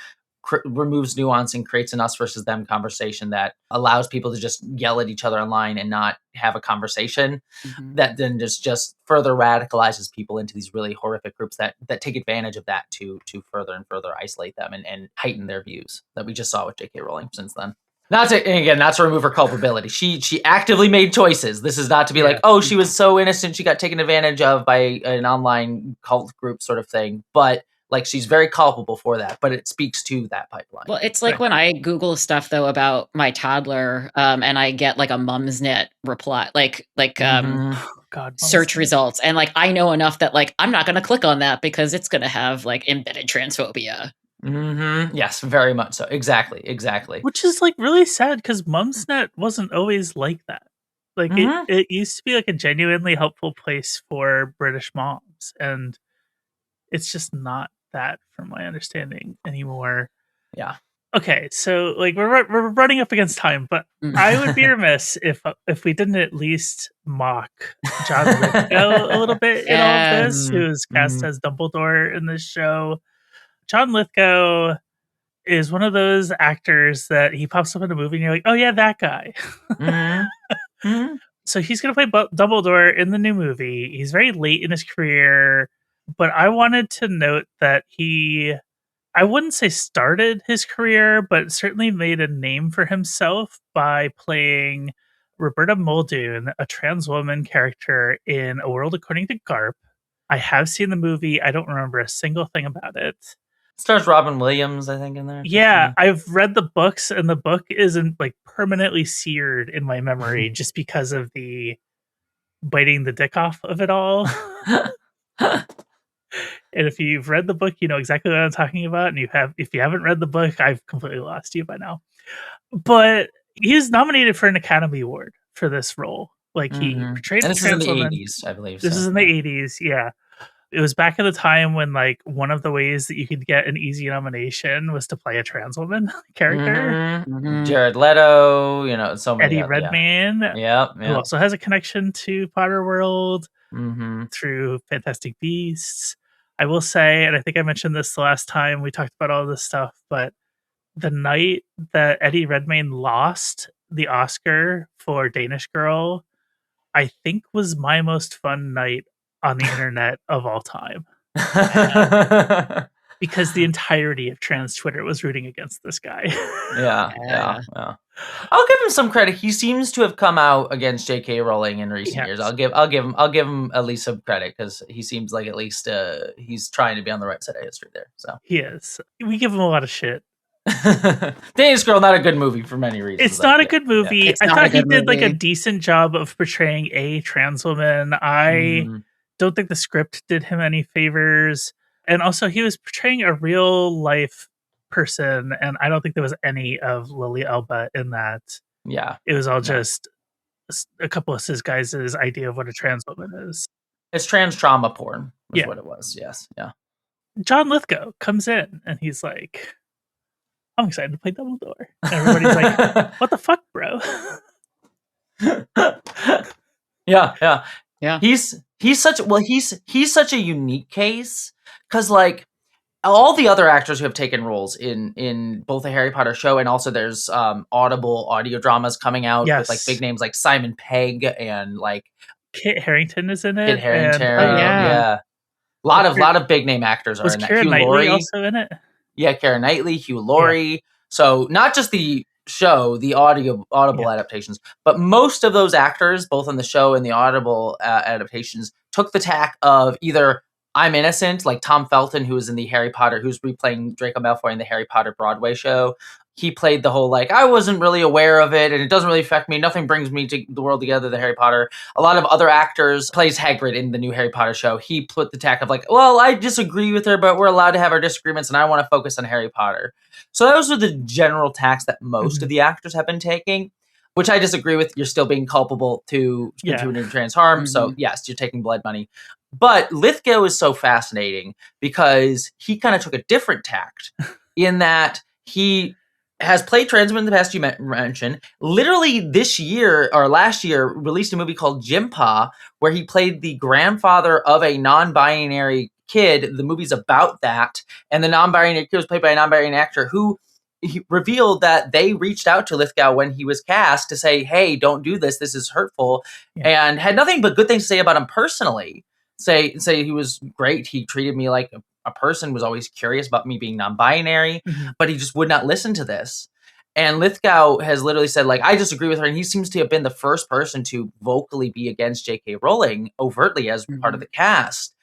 removes nuance and creates an us versus them conversation that allows people to just yell at each other online and not have a conversation, that then just further radicalizes people into these really horrific groups that take advantage of that to further and further isolate them and heighten their views, that we just saw with J.K. Rowling since then. Not to remove her culpability. She actively made choices. This is not to be like, oh, she was so innocent, she got taken advantage of by an online cult group sort of thing. But like, she's very culpable for that, but it speaks to that pipeline. Well, it's like when I Google stuff though about my toddler, and I get like a Mumsnet reply, search results, and like, I know enough that like, I'm not going to click on that because it's going to have like embedded transphobia. Yes, very much so. Exactly. Which is like really sad, because Mumsnet wasn't always like that. Like it used to be like a genuinely helpful place for British moms, and it's just not that, from my understanding, anymore. Yeah. Okay, so like we're running up against time, but I would be remiss if we didn't at least mock John Lithgow a little bit in all of this, who is cast as Dumbledore in this show. John Lithgow is one of those actors that he pops up in a movie and you're like, oh yeah, that guy. So he's going to play Dumbledore in the new movie. He's very late in his career, but I wanted to note that I wouldn't say started his career, but certainly made a name for himself by playing Roberta Muldoon, a trans woman character in A World According to Garp. I have seen the movie. I don't remember a single thing about it. Stars Robin Williams, I think, in there. Yeah, I've read the books, and the book isn't like permanently seared in my memory just because of the biting the dick off of it all. And if you've read the book, you know exactly what I'm talking about. And if you haven't read the book, I've completely lost you by now. But he was nominated for an Academy Award for this role. Like he portrayed a trans woman. This is in the 80s, I believe. This is in the 80s, yeah. It was back in the time when like one of the ways that you could get an easy nomination was to play a trans woman character. Jared Leto, you know, so many. Eddie Redmayne, who also has a connection to Potter World through Fantastic Beasts. I will say, and I think I mentioned this the last time we talked about all this stuff, but the night that Eddie Redmayne lost the Oscar for Danish Girl, I think was my most fun night on the internet of all time. Because the entirety of trans Twitter was rooting against this guy. Yeah. I'll give him some credit. He seems to have come out against J.K. Rowling in recent years. I'll give him at least some credit because he seems like at least he's trying to be on the right side of history there. So he is. We give him a lot of shit. Danish Girl, not a good movie for many reasons. It's not a good movie. I thought he did like a decent job of portraying a trans woman. I don't think the script did him any favors. And also he was portraying a real life person, and I don't think there was any of Lily Elba in that. Yeah. It was all just a couple of cis guys' idea of what a trans woman is. It's trans trauma porn is what it was. Yes. Yeah. John Lithgow comes in and he's like, I'm excited to play Dumbledore. And everybody's like, what the fuck, bro? Yeah. He's such a unique case because like all the other actors who have taken roles in both the Harry Potter show and also there's Audible audio dramas coming out with like big names like Simon Pegg and like Kit Harington is in it. Kit Harington, yeah. A lot of big name actors are in that. Was Keira Knightley also in it? Yeah, Keira Knightley, Hugh Laurie. Yeah. So not just the show, the Audible adaptations, but most of those actors, both on the show and the Audible adaptations, took the tack of either I'm innocent, like Tom Felton, who was in the Harry Potter, who's replaying Draco Malfoy in the Harry Potter Broadway show. He played the whole, like, I wasn't really aware of it, and it doesn't really affect me. Nothing brings me to the world together, the Harry Potter. A lot of other actors plays Hagrid in the new Harry Potter show. He put the tack of, like, well, I disagree with her, but we're allowed to have our disagreements, and I want to focus on Harry Potter. So those are the general tacks that most of the actors have been taking, which I disagree with. You're still being culpable to continuing trans harm, so yes, you're taking blood money. But Lithgow is so fascinating because he kind of took a different tact in that he has played trans women in the past, you mentioned. Literally this year or last year released a movie called Jimpa where he played the grandfather of a non-binary kid. The movie's about that. And the non-binary kid was played by a non-binary actor who he revealed that they reached out to Lithgow when he was cast to say, hey, don't do this. This is hurtful. And had nothing but good things to say about him personally. Say he was great. He treated me like a person, was always curious about me being non-binary, but he just would not listen to this. And Lithgow has literally said, like, I disagree with her. And he seems to have been the first person to vocally be against J.K. Rowling overtly as part of the cast.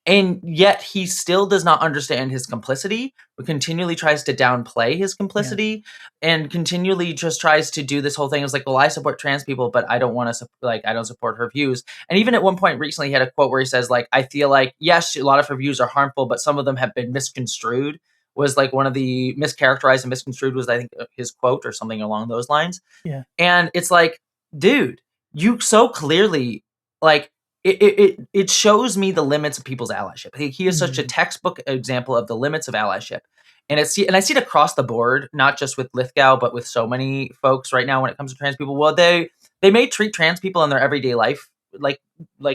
And yet he still does not understand his complicity, but continually tries to downplay his complicity and continually just tries to do this whole thing. It's like, well, I support trans people, but I don't want to, I don't support her views. And even at one point recently, he had a quote where he says, like, I feel like, yes, a lot of her views are harmful, but some of them have been misconstrued. Was like one of the mischaracterized and misconstrued was, I think, his quote or something along those lines. Yeah. And it's like, dude, you so clearly, like, it shows me the limits of people's allyship. He is such a textbook example of the limits of allyship. And I see it across the board, not just with Lithgow, but with so many folks right now when it comes to trans people. Well, they may treat trans people in their everyday life like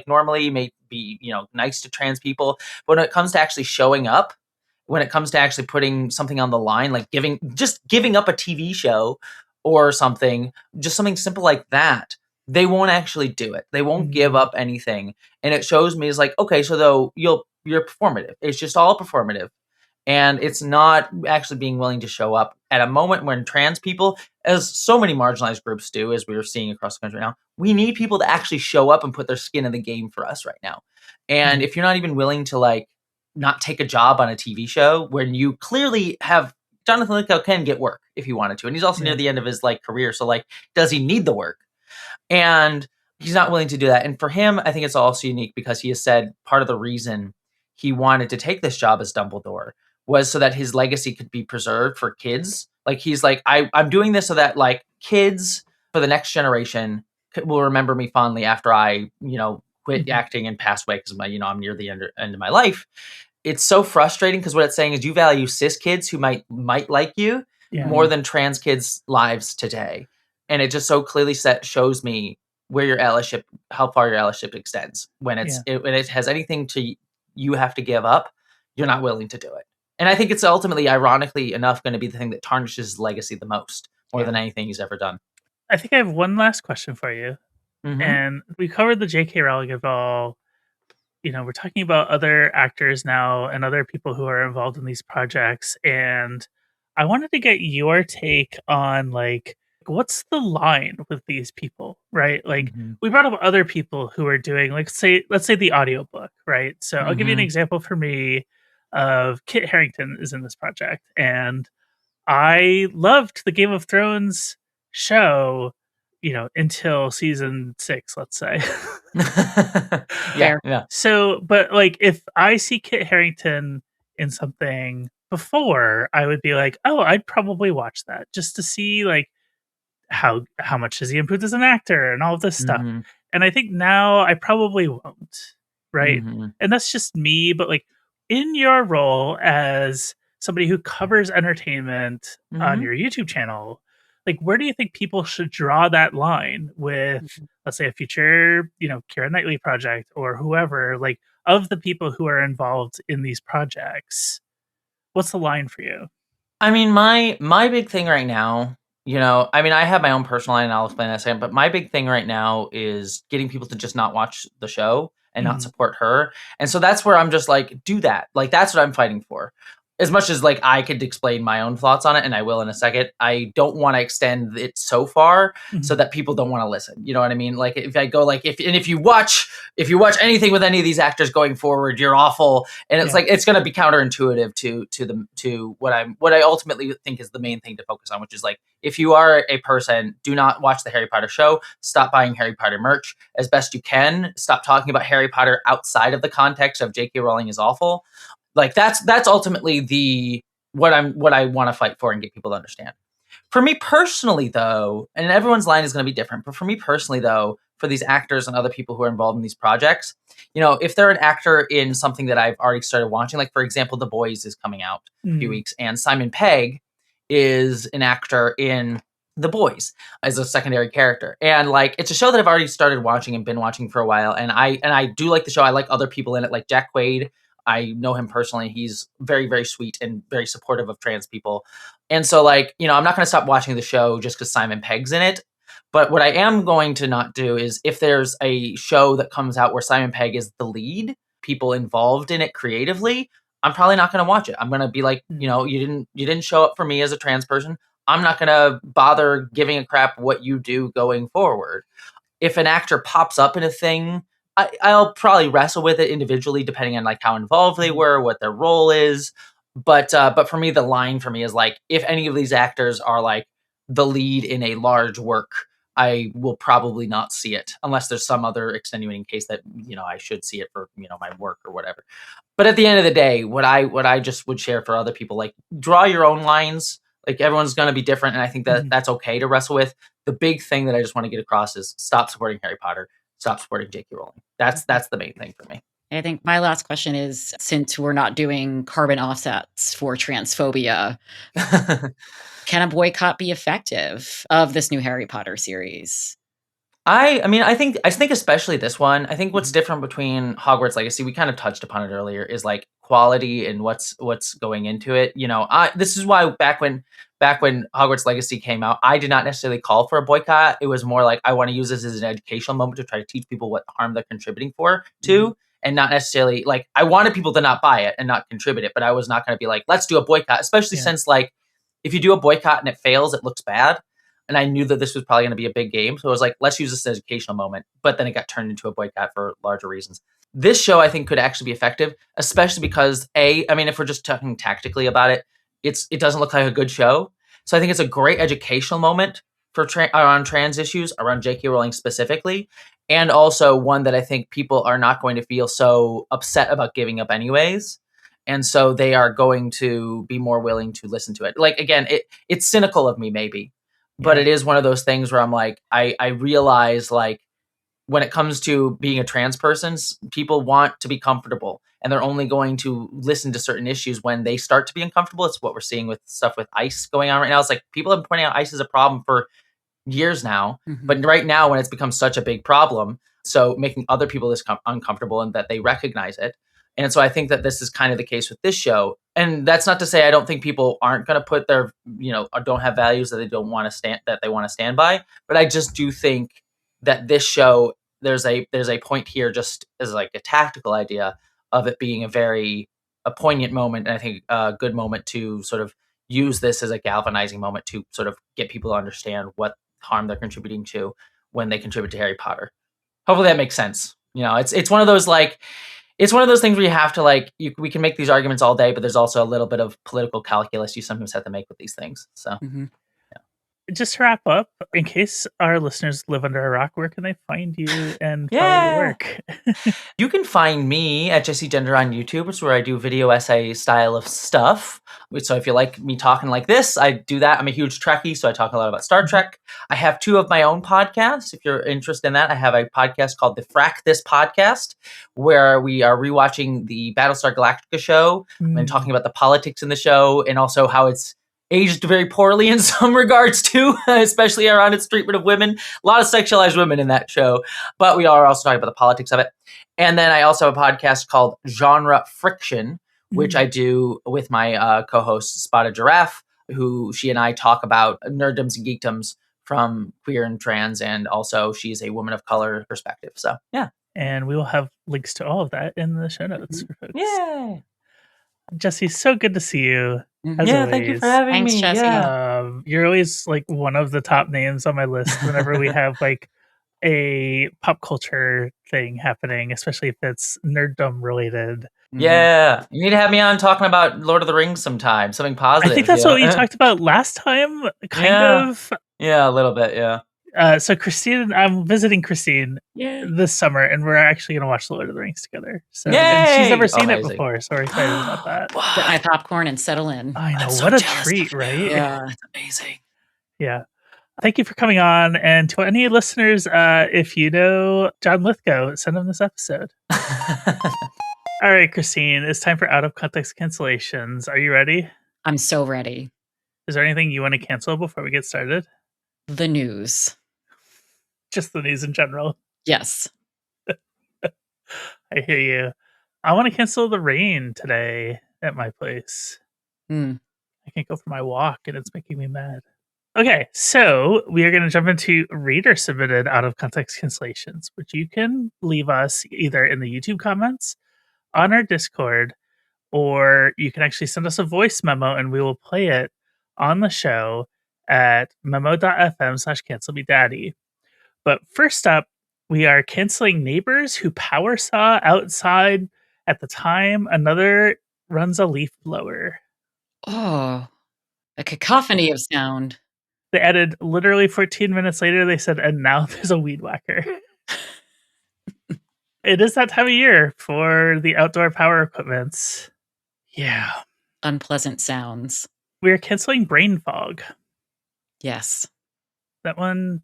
normally, may be, nice to trans people. But when it comes to actually showing up, when it comes to actually putting something on the line, like giving up a TV show or something, just something simple like that, they won't actually do it. They won't give up anything. And it shows me is like, okay, so though you're performative. It's just all performative. And it's not actually being willing to show up at a moment when trans people, as so many marginalized groups do, as we're seeing across the country now, we need people to actually show up and put their skin in the game for us right now. And if you're not even willing to like not take a job on a TV show when you clearly have Jonathan Lithgow can get work if he wanted to. And he's also near the end of his like career. So like, does he need the work? And he's not willing to do that. And for him, I think it's also unique because he has said part of the reason he wanted to take this job as Dumbledore was so that his legacy could be preserved for kids. Like he's like, I'm doing this so that like kids for the next generation will remember me fondly after I, quit acting and pass away because I'm near the end of my life. It's so frustrating because what it's saying is you value cis kids who might like you more than trans kids' lives today. And it just so clearly shows me where your allyship, how far your allyship extends. When when it has anything to you have to give up, you're not willing to do it. And I think it's ultimately, ironically enough, going to be the thing that tarnishes his legacy the most, more than anything he's ever done. I think I have one last question for you. And we covered the J.K. Rowling of all. We're talking about other actors now and other people who are involved in these projects. And I wanted to get your take on like, what's the line with these people, right? Like we brought up other people who are doing like, let's say the audiobook, right? So I'll give you an example for me of Kit Harington is in this project. And I loved the Game of Thrones show, until season 6, let's say. Yeah. So, but like, if I see Kit Harington in something before, I would be like, oh, I'd probably watch that just to see like how much has he improved as an actor and all of this stuff. And I think now I probably won't, right? And that's just me, but like in your role as somebody who covers entertainment on your YouTube channel, like where do you think people should draw that line with, let's say, a future, Keira Knightley project or whoever, like of the people who are involved in these projects? What's the line for you? I mean, my big thing right now, I have my own personal line and I'll explain that in a second, but my big thing right now is getting people to just not watch the show and not support her. And so that's where I'm just like, do that. Like, that's what I'm fighting for. As much as like I could explain my own thoughts on it, and I will in a second, I don't want to extend it so far so that people don't want to listen. You know what I mean? Like if I go like if you watch anything with any of these actors going forward, you're awful. And it's like it's gonna be counterintuitive to what I ultimately think is the main thing to focus on, which is like if you are a person, do not watch the Harry Potter show, stop buying Harry Potter merch as best you can, stop talking about Harry Potter outside of the context of J.K. Rowling is awful. Like that's ultimately what I want to fight for and get people to understand. For me personally, though, and everyone's line is going to be different, but for me personally, though, for these actors and other people who are involved in these projects, if they're an actor in something that I've already started watching, like for example, The Boys is coming out in a few weeks, and Simon Pegg is an actor in The Boys as a secondary character, and like it's a show that I've already started watching and been watching for a while, and I do like the show. I like other people in it, like Jack Quaid. I know him personally. He's very, very sweet and very supportive of trans people. And so like, I'm not going to stop watching the show just because Simon Pegg's in it. But what I am going to not do is if there's a show that comes out where Simon Pegg is the lead, people involved in it creatively, I'm probably not going to watch it. I'm going to be like, you didn't show up for me as a trans person. I'm not going to bother giving a crap what you do going forward. If an actor pops up in a thing, I'll probably wrestle with it individually, depending on like how involved they were, what their role is. But for me, the line for me is like, if any of these actors are like the lead in a large work, I will probably not see it unless there's some other extenuating case that, I should see it for, my work or whatever. But at the end of the day, what I just would share for other people, like draw your own lines. Like everyone's going to be different. And I think that that's okay to wrestle with. The big thing that I just want to get across is stop supporting Harry Potter. Stop supporting J.K. Rowling. That's the main thing for me. I think my last question is, since we're not doing carbon offsets for transphobia, can a boycott be effective of this new Harry Potter series? I think especially this one, I think what's different between Hogwarts Legacy, we kind of touched upon it earlier, is like quality and what's going into it. This is why back when Hogwarts Legacy came out, I did not necessarily call for a boycott. It was more like, I want to use this as an educational moment to try to teach people what harm they're contributing to, and not necessarily like, I wanted people to not buy it and not contribute it, but I was not going to be like, let's do a boycott, especially since like, if you do a boycott and it fails, it looks bad. And I knew that this was probably going to be a big game. So I was like, let's use this as an educational moment. But then it got turned into a boycott for larger reasons. This show, I think, could actually be effective, especially because if we're just talking tactically about it, it doesn't look like a good show. So I think it's a great educational moment for around trans issues, around J.K. Rowling specifically, and also one that I think people are not going to feel so upset about giving up anyways. And so they are going to be more willing to listen to it. Like, again, it's cynical of me, maybe, but it is one of those things where I'm like, I realize, like, when it comes to being a trans person, people want to be comfortable, and they're only going to listen to certain issues when they start to be uncomfortable. It's what we're seeing with stuff with ICE going on right now. It's like, people have been pointing out ICE as a problem for years now, but right now, when it's become such a big problem, so making other people this uncomfortable, and that they recognize it. And so I think that this is kind of the case with this show. And that's not to say I don't think people aren't going to put their, or don't have values that they don't want to stand by. But I just do think that this show, there's a point here, just as like a tactical idea of it being a poignant moment. And I think a good moment to sort of use this as a galvanizing moment to sort of get people to understand what harm they're contributing to when they contribute to Harry Potter. Hopefully that makes sense. It's one of those, like, it's one of those things where you have to, like, we can make these arguments all day, but there's also a little bit of political calculus you sometimes have to make with these things. So, Just to wrap up, in case our listeners live under a rock, where can they find you and follow your work? You can find me at Jessie Gender on YouTube, which is where I do video essay style of stuff. So if you like me talking like this, I do that. I'm a huge Trekkie, so I talk a lot about Star Trek. I have 2 of my own podcasts. If you're interested in that, I have a podcast called the Frack This Podcast, where we are rewatching the Battlestar Galactica show and talking about the politics in the show, and also how it's aged very poorly in some regards too, especially around its treatment of women. A lot of sexualized women in that show, but we are also talking about the politics of it. And then I also have a podcast called Genre Friction, which I do with my co-host Spotted Giraffe, who she and I talk about nerddoms and geekdoms from queer and trans, and also she's a woman of color perspective. So yeah. And we will have links to all of that in the show notes for folks. Yeah. Jessie, so good to see you. As yeah, always. Thank you for having me. Jessie. Yeah. You're always like one of the top names on my list whenever we have like a pop culture thing happening, especially if it's nerddom related. Yeah, you need to have me on talking about Lord of the Rings sometime, something positive. I think that's what we talked about last time, kind of. Yeah, a little bit, yeah. So Christine, I'm visiting Christine this summer, and we're actually going to watch The Lord of the Rings together. So, and she's never seen it before, so we're excited about that. Get my popcorn and settle in. I know, what a treat, right? Yeah, it's amazing. Yeah. Thank you for coming on. And to any listeners, if you know John Lithgow, send him this episode. All right, Christine, it's time for Out of Context Cancellations. Are you ready? I'm so ready. Is there anything you want to cancel before we get started? The news. Just the news in general. Yes. I hear you. I want to cancel the rain today at my place. I can't go for my walk, and it's making me mad. Okay, so we are going to jump into reader submitted Out of Context Cancellations, which you can leave us either in the YouTube comments, on our Discord, or you can actually send us a voice memo and we will play it on the show at memo.fm/cancelmedaddy. But first up, we are canceling neighbors who power saw outside at the time another runs a leaf blower. Oh, a cacophony of sound. They added literally 14 minutes later, they said, and now there's a weed whacker. It is that time of year for the outdoor power equipments. Yeah. Unpleasant sounds. We are canceling brain fog. Yes. That one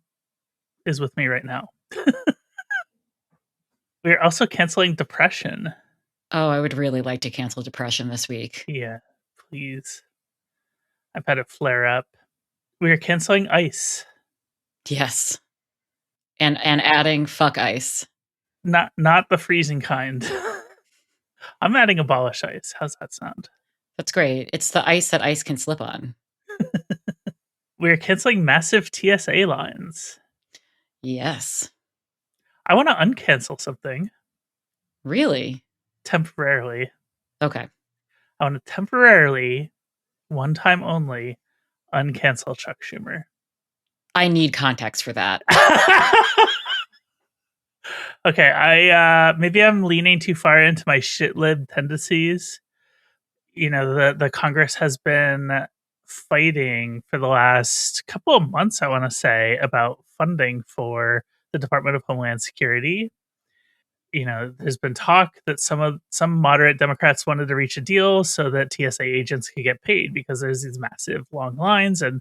is with me right now. We are also canceling depression. Oh, I would really like to cancel depression this week. Yeah, please. I've had it flare up. We are canceling ice. Yes. And adding fuck ice. Not the freezing kind. I'm adding abolish ice. How's that sound? That's great. It's the ice that ice can slip on. We're canceling massive TSA lines. Yes. I want to uncancel something. Really? Temporarily. Okay. I want to temporarily, one time only, uncancel Chuck Schumer. I need context for that. Okay, I maybe I'm leaning too far into my shitlib tendencies. You know, the Congress has been fighting for the last couple of months, I want to say, about funding for the Department of Homeland Security. You know, there's been talk that some moderate Democrats wanted to reach a deal so that TSA agents could get paid because there's these massive long lines. And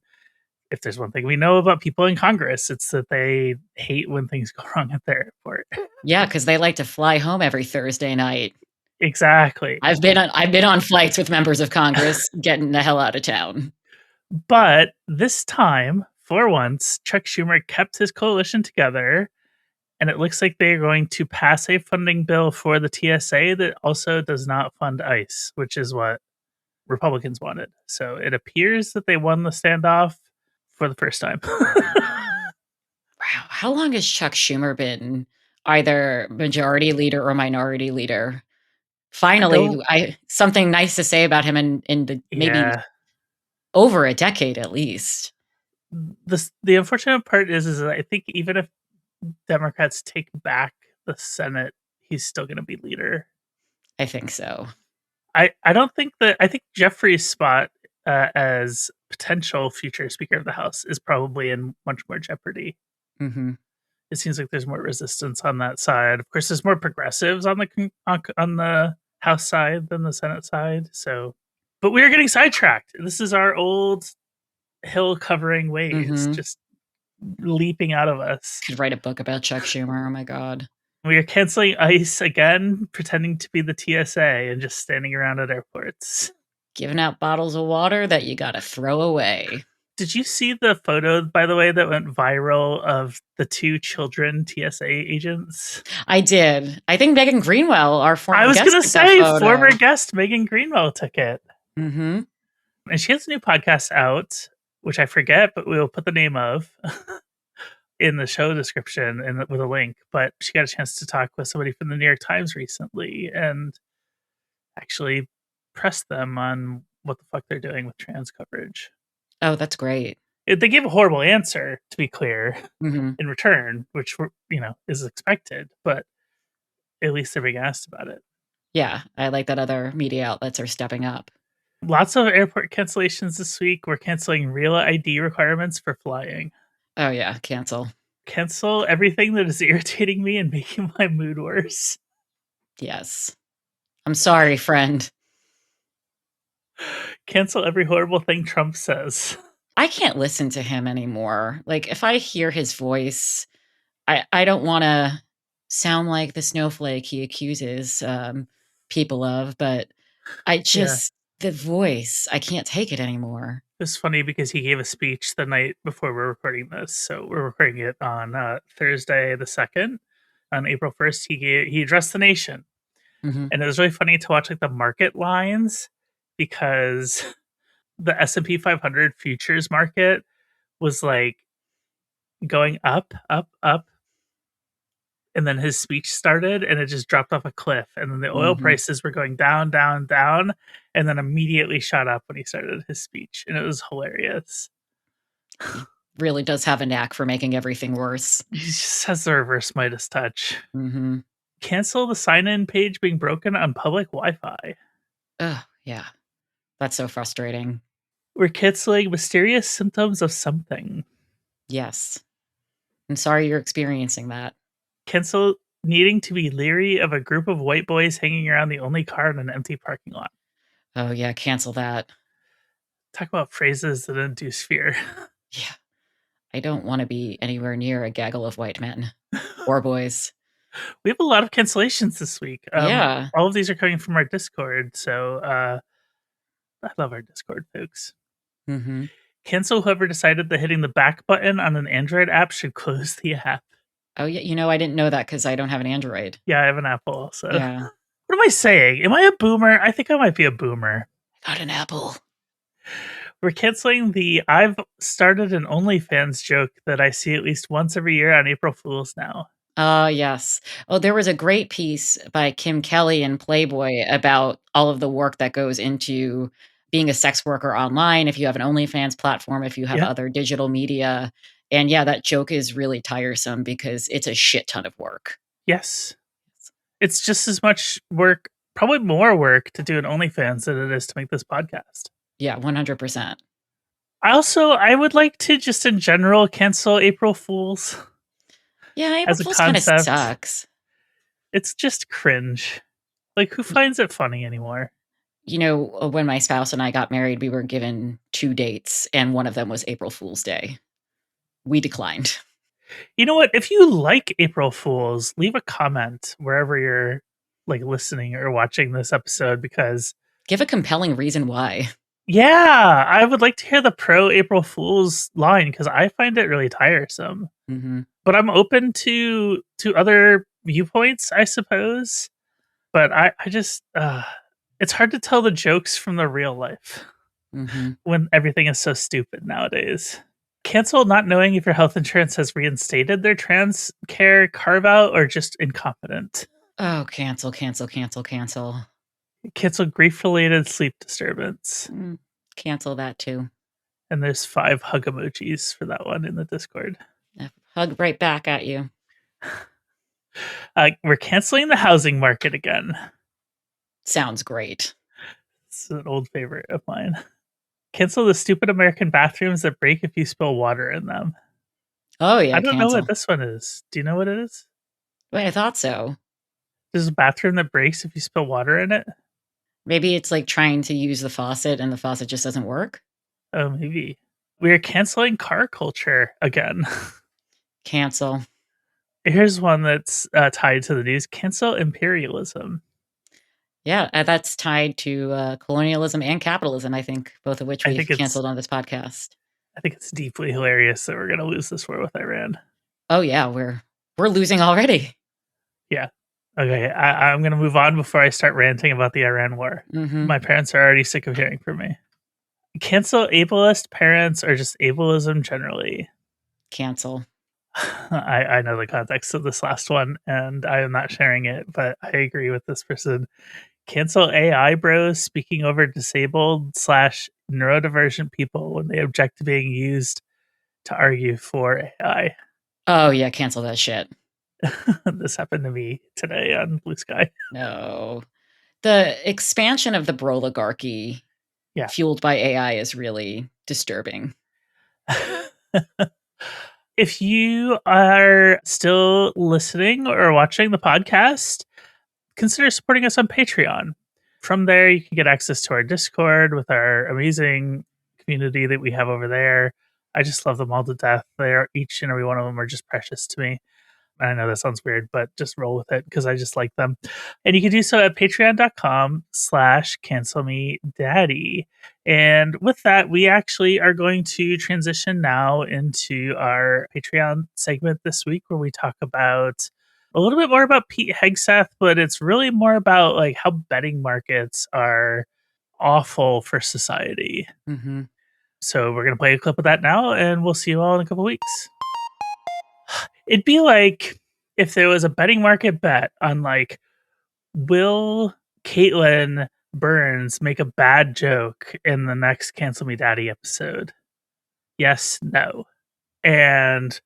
if there's one thing we know about people in Congress, it's that they hate when things go wrong at their airport. Yeah, because they like to fly home every Thursday night. Exactly. I've been on flights with members of Congress getting the hell out of town. But this time, for once, Chuck Schumer kept his coalition together, and it looks like they're going to pass a funding bill for the TSA that also does not fund ICE, which is what Republicans wanted. So it appears that they won the standoff for the first time. Wow. How long has Chuck Schumer been either majority leader or minority leader? Finally, something nice to say about him in the maybe over a decade at least. The unfortunate part is that I think even if Democrats take back the Senate, he's still going to be leader. I think so. I think Jeffrey's spot as potential future Speaker of the House is probably in much more jeopardy. Mm-hmm. It seems like there's more resistance on that side. Of course, there's more progressives on the House side than the Senate side. So, but we are getting sidetracked. This is our old hill covering ways, just leaping out of us. Could write a book about Chuck Schumer. Oh my God. We are canceling ICE again, pretending to be the TSA and just standing around at airports. Giving out bottles of water that you got to throw away. Did you see the photo, by the way, that went viral of the two children TSA agents? I did. I think Megan Greenwell, our former guest. I was going to say, former guest Megan Greenwell took it. Mm-hmm. And she has a new podcast out, which I forget, but we'll put the name of in the show description and with a link. But she got a chance to talk with somebody from the New York Times recently and actually press them on what the fuck they're doing with trans coverage. Oh, that's great. They gave a horrible answer, to be clear, in return, which is expected, but at least they're being asked about it. Yeah, I like that other media outlets are stepping up. Lots of airport cancellations this week. We're canceling real ID requirements for flying. Oh yeah, cancel everything that is irritating me and making my mood worse. Yes. I'm sorry, friend. Cancel every horrible thing Trump says. I can't listen to him anymore. Like, if I hear his voice, I don't want to sound like the snowflake he accuses people of, but the voice, I can't take it anymore. It's funny because he gave a speech the night before we're recording this. So we're recording it on Thursday the 2nd. On April 1st, he addressed the nation. And it was really funny to watch like the market lines because the S&P 500 futures market was like going up, up, up. And then his speech started and it just dropped off a cliff. And then the oil prices were going down, down, down, and then immediately shot up when he started his speech. And it was hilarious. He really does have a knack for making everything worse. He just has the reverse Midas touch. Cancel the sign-in page being broken on public Wi-Fi. Oh, yeah. That's so frustrating. We're canceling mysterious symptoms of something. Yes. I'm sorry you're experiencing that. Cancel needing to be leery of a group of white boys hanging around the only car in an empty parking lot. Oh, yeah. Cancel that. Talk about phrases that induce fear. Yeah. I don't want to be anywhere near a gaggle of white men or boys. We have a lot of cancellations this week. Yeah. All of these are coming from our Discord. So I love our Discord, folks. Cancel whoever decided that hitting the back button on an Android app should close the app. Oh, yeah. I didn't know that because I don't have an Android. Yeah, I have an Apple also. Yeah. What am I saying? Am I a boomer? I think I might be a boomer. Got an apple. We're canceling I've started an OnlyFans joke that I see at least once every year on April Fool's now. Yes. Oh, there was a great piece by Kim Kelly in Playboy about all of the work that goes into being a sex worker online, if you have an OnlyFans platform, if you have other digital media. And yeah, that joke is really tiresome because it's a shit ton of work. Yes. It's just as much work, probably more work to do an OnlyFans than it is to make this podcast. Yeah, 100%. I would like to just in general cancel April Fools. Yeah, April Fools kind of sucks. It's just cringe. Like, who finds it funny anymore? You know, when my spouse and I got married, we were given 2 dates, and one of them was April Fool's Day. We declined. You know what? If you like April Fools, leave a comment wherever you're like listening or watching this episode, because give a compelling reason why. Yeah, I would like to hear the pro April Fool's line because I find it really tiresome. Mm-hmm. But I'm open to other viewpoints, I suppose. But I just it's hard to tell the jokes from the real life when everything is so stupid nowadays. Cancel not knowing if your health insurance has reinstated their trans care carve out or just incompetent. Oh, cancel. Cancel grief-related sleep disturbance. Cancel that too. And there's 5 hug emojis for that one in the Discord. Hug right back at you. We're canceling the housing market again. Sounds great. It's an old favorite of mine. Cancel the stupid American bathrooms that break if you spill water in them. Oh, yeah. I don't know what this one is. Do you know what it is? Wait, I thought so. There's a bathroom that breaks if you spill water in it. Maybe it's like trying to use the faucet and the faucet just doesn't work. Oh, maybe. We are canceling car culture again. Cancel. Here's one that's tied to the news. Cancel imperialism. Yeah, that's tied to colonialism and capitalism, I think, both of which we've canceled on this podcast. I think it's deeply hilarious that we're going to lose this war with Iran. Oh, yeah, we're losing already. Yeah. Okay, I'm going to move on before I start ranting about the Iran war. My parents are already sick of hearing from me. Cancel ableist parents or just ableism generally. Cancel. I know the context of this last one, and I am not sharing it, but I agree with this person. Cancel AI bros speaking over disabled / neurodivergent people when they object to being used to argue for AI. Oh, yeah, cancel that shit. This happened to me today on Blue Sky. No. The expansion of the broligarchy fueled by AI is really disturbing. If you are still listening or watching the podcast, consider supporting us on Patreon. From there, you can get access to our Discord with our amazing community that we have over there. I just love them all to death. Each and every one of them are just precious to me. I know that sounds weird, but just roll with it because I just like them. And you can do so at patreon.com/cancelmedaddy. And with that, we actually are going to transition now into our Patreon segment this week where we talk about a little bit more about Pete Hegseth, but it's really more about like how betting markets are awful for society. So we're going to play a clip of that now, and we'll see you all in a couple weeks. It'd be like if there was a betting market bet on like, will Caitlin Burns make a bad joke in the next Cancel Me Daddy episode? Yes, no. And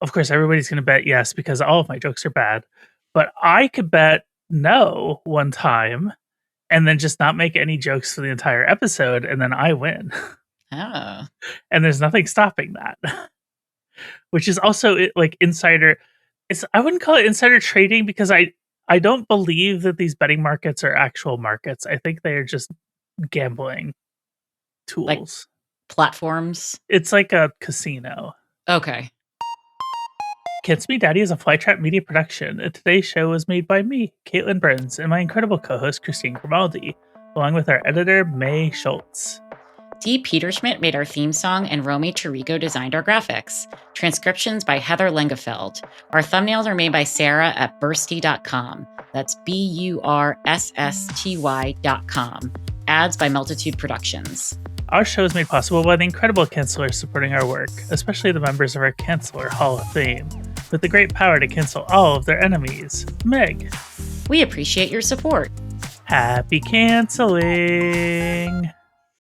of course, everybody's going to bet yes because all of my jokes are bad. But I could bet no one time and then just not make any jokes for the entire episode, and then I win. Oh. And there's nothing stopping that. Which is also like insider. I wouldn't call it insider trading because I don't believe that these betting markets are actual markets. I think they are just gambling tools. Like platforms? It's like a casino. Okay. Kids Me Daddy is a Flytrap media production, and today's show was made by me, Caitlin Burns, and my incredible co-host, Christine Grimaldi, along with our editor, May Schultz. Dee Peterschmidt made our theme song, and Romy Tirico designed our graphics. Transcriptions by Heather Lengefeld. Our thumbnails are made by Sarah at bursty.com. That's BURSSTY.com. Ads by Multitude Productions. Our show is made possible by the incredible cancelers supporting our work, especially the members of our Canceller Hall of Fame, with the great power to cancel all of their enemies. Meg. We appreciate your support. Happy canceling!